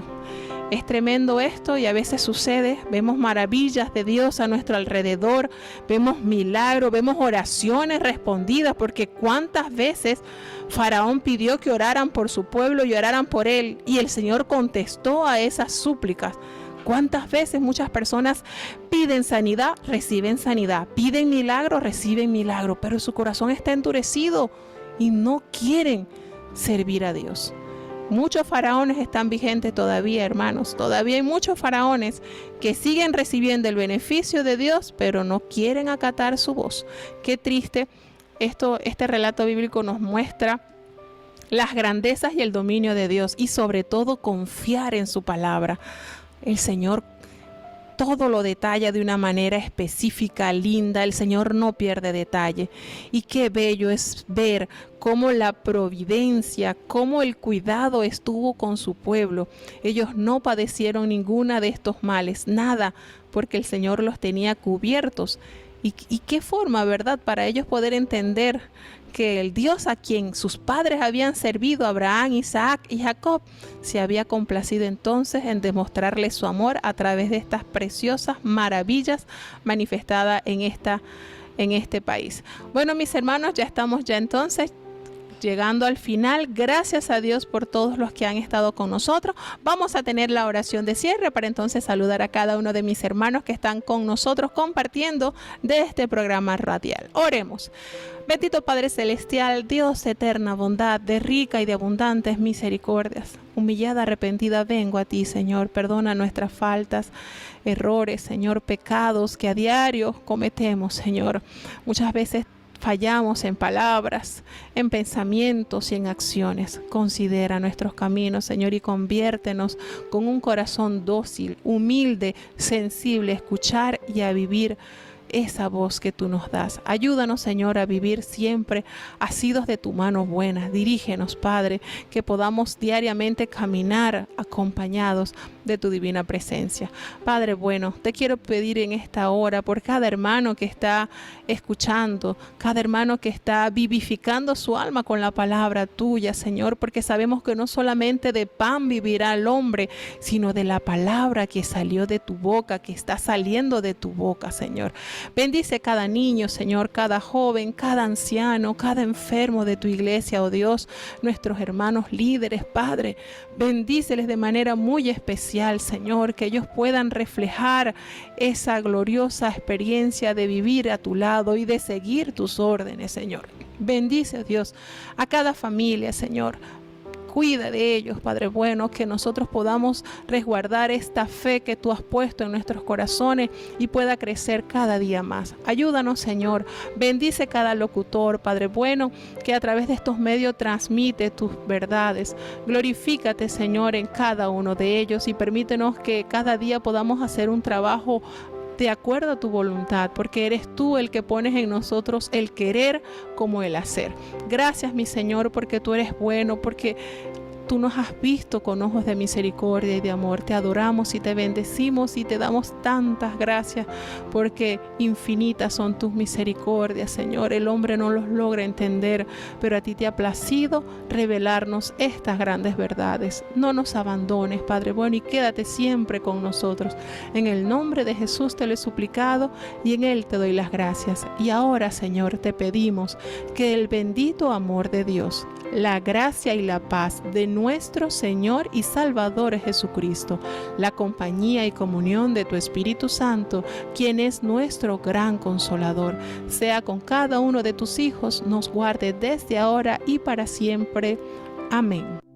Es tremendo esto, y a veces sucede. Vemos maravillas de Dios a nuestro alrededor, vemos milagros, vemos oraciones respondidas, porque cuántas veces Faraón pidió que oraran por su pueblo y oraran por él, y el Señor contestó a esas súplicas. Cuántas veces muchas personas piden sanidad, reciben sanidad, piden milagro, reciben milagro, pero su corazón está endurecido y no quieren servir a Dios. Muchos faraones están vigentes todavía, hermanos. Todavía hay muchos faraones que siguen recibiendo el beneficio de Dios, pero no quieren acatar su voz. Qué triste. Este relato bíblico nos muestra las grandezas y el dominio de Dios, y sobre todo confiar en su palabra. El Señor todo lo detalla de una manera específica, linda. El Señor no pierde detalle. Y qué bello es ver cómo la providencia, cómo el cuidado estuvo con su pueblo. Ellos no padecieron ninguna de estos males, nada, porque el Señor los tenía cubiertos. Y qué forma, ¿verdad?, para ellos poder entender que el Dios a quien sus padres habían servido, Abraham, Isaac y Jacob, se había complacido entonces en demostrarles su amor a través de estas preciosas maravillas manifestadas en este país. Bueno, mis hermanos, ya estamos entonces llegando al final. Gracias a Dios por todos los que han estado con nosotros. Vamos a tener la oración de cierre para entonces saludar a cada uno de mis hermanos que están con nosotros compartiendo de este programa radial. Oremos. Bendito Padre Celestial, Dios de eterna bondad, de rica y de abundantes misericordias. Humillada, arrepentida, vengo a ti, Señor. Perdona nuestras faltas, errores, Señor, pecados que a diario cometemos, Señor. Muchas veces fallamos en palabras, en pensamientos y en acciones. Considera nuestros caminos, Señor, y conviértenos con un corazón dócil, humilde, sensible a escuchar y a vivir esa voz que tú nos das. Ayúdanos, Señor, a vivir siempre asidos de tu mano buena. Dirígenos, Padre, que podamos diariamente caminar acompañados de tu divina presencia. Padre bueno, te quiero pedir en esta hora por cada hermano que está escuchando, cada hermano que está vivificando su alma con la palabra tuya, Señor, porque sabemos que no solamente de pan vivirá el hombre, sino de la palabra que salió de tu boca, que está saliendo de tu boca, Señor. Bendice cada niño, Señor, cada joven, cada anciano, cada enfermo de tu iglesia, oh Dios, nuestros hermanos líderes, Padre. Bendíceles de manera muy especial, Señor, que ellos puedan reflejar esa gloriosa experiencia de vivir a tu lado y de seguir tus órdenes, Señor. Bendice, Dios, a cada familia, Señor. Cuida de ellos, Padre bueno, que nosotros podamos resguardar esta fe que tú has puesto en nuestros corazones y pueda crecer cada día más. Ayúdanos, Señor. Bendice cada locutor, Padre bueno, que a través de estos medios transmite tus verdades. Glorifícate, Señor, en cada uno de ellos y permítenos que cada día podamos hacer un trabajo de acuerdo a tu voluntad, porque eres tú el que pones en nosotros el querer como el hacer. Gracias, mi Señor, porque tú eres bueno, porque tú nos has visto con ojos de misericordia y de amor. Te adoramos y te bendecimos y te damos tantas gracias porque infinitas son tus misericordias, Señor. El hombre no los logra entender, pero a ti te ha placido revelarnos estas grandes verdades. No nos abandones, Padre bueno, y quédate siempre con nosotros. En el nombre de Jesús te lo he suplicado y en Él te doy las gracias. Y ahora, Señor, te pedimos que el bendito amor de Dios, la gracia y la paz de nuestro Señor y Salvador Jesucristo, la compañía y comunión de tu Espíritu Santo, quien es nuestro gran consolador, sea con cada uno de tus hijos, nos guarde desde ahora y para siempre. Amén.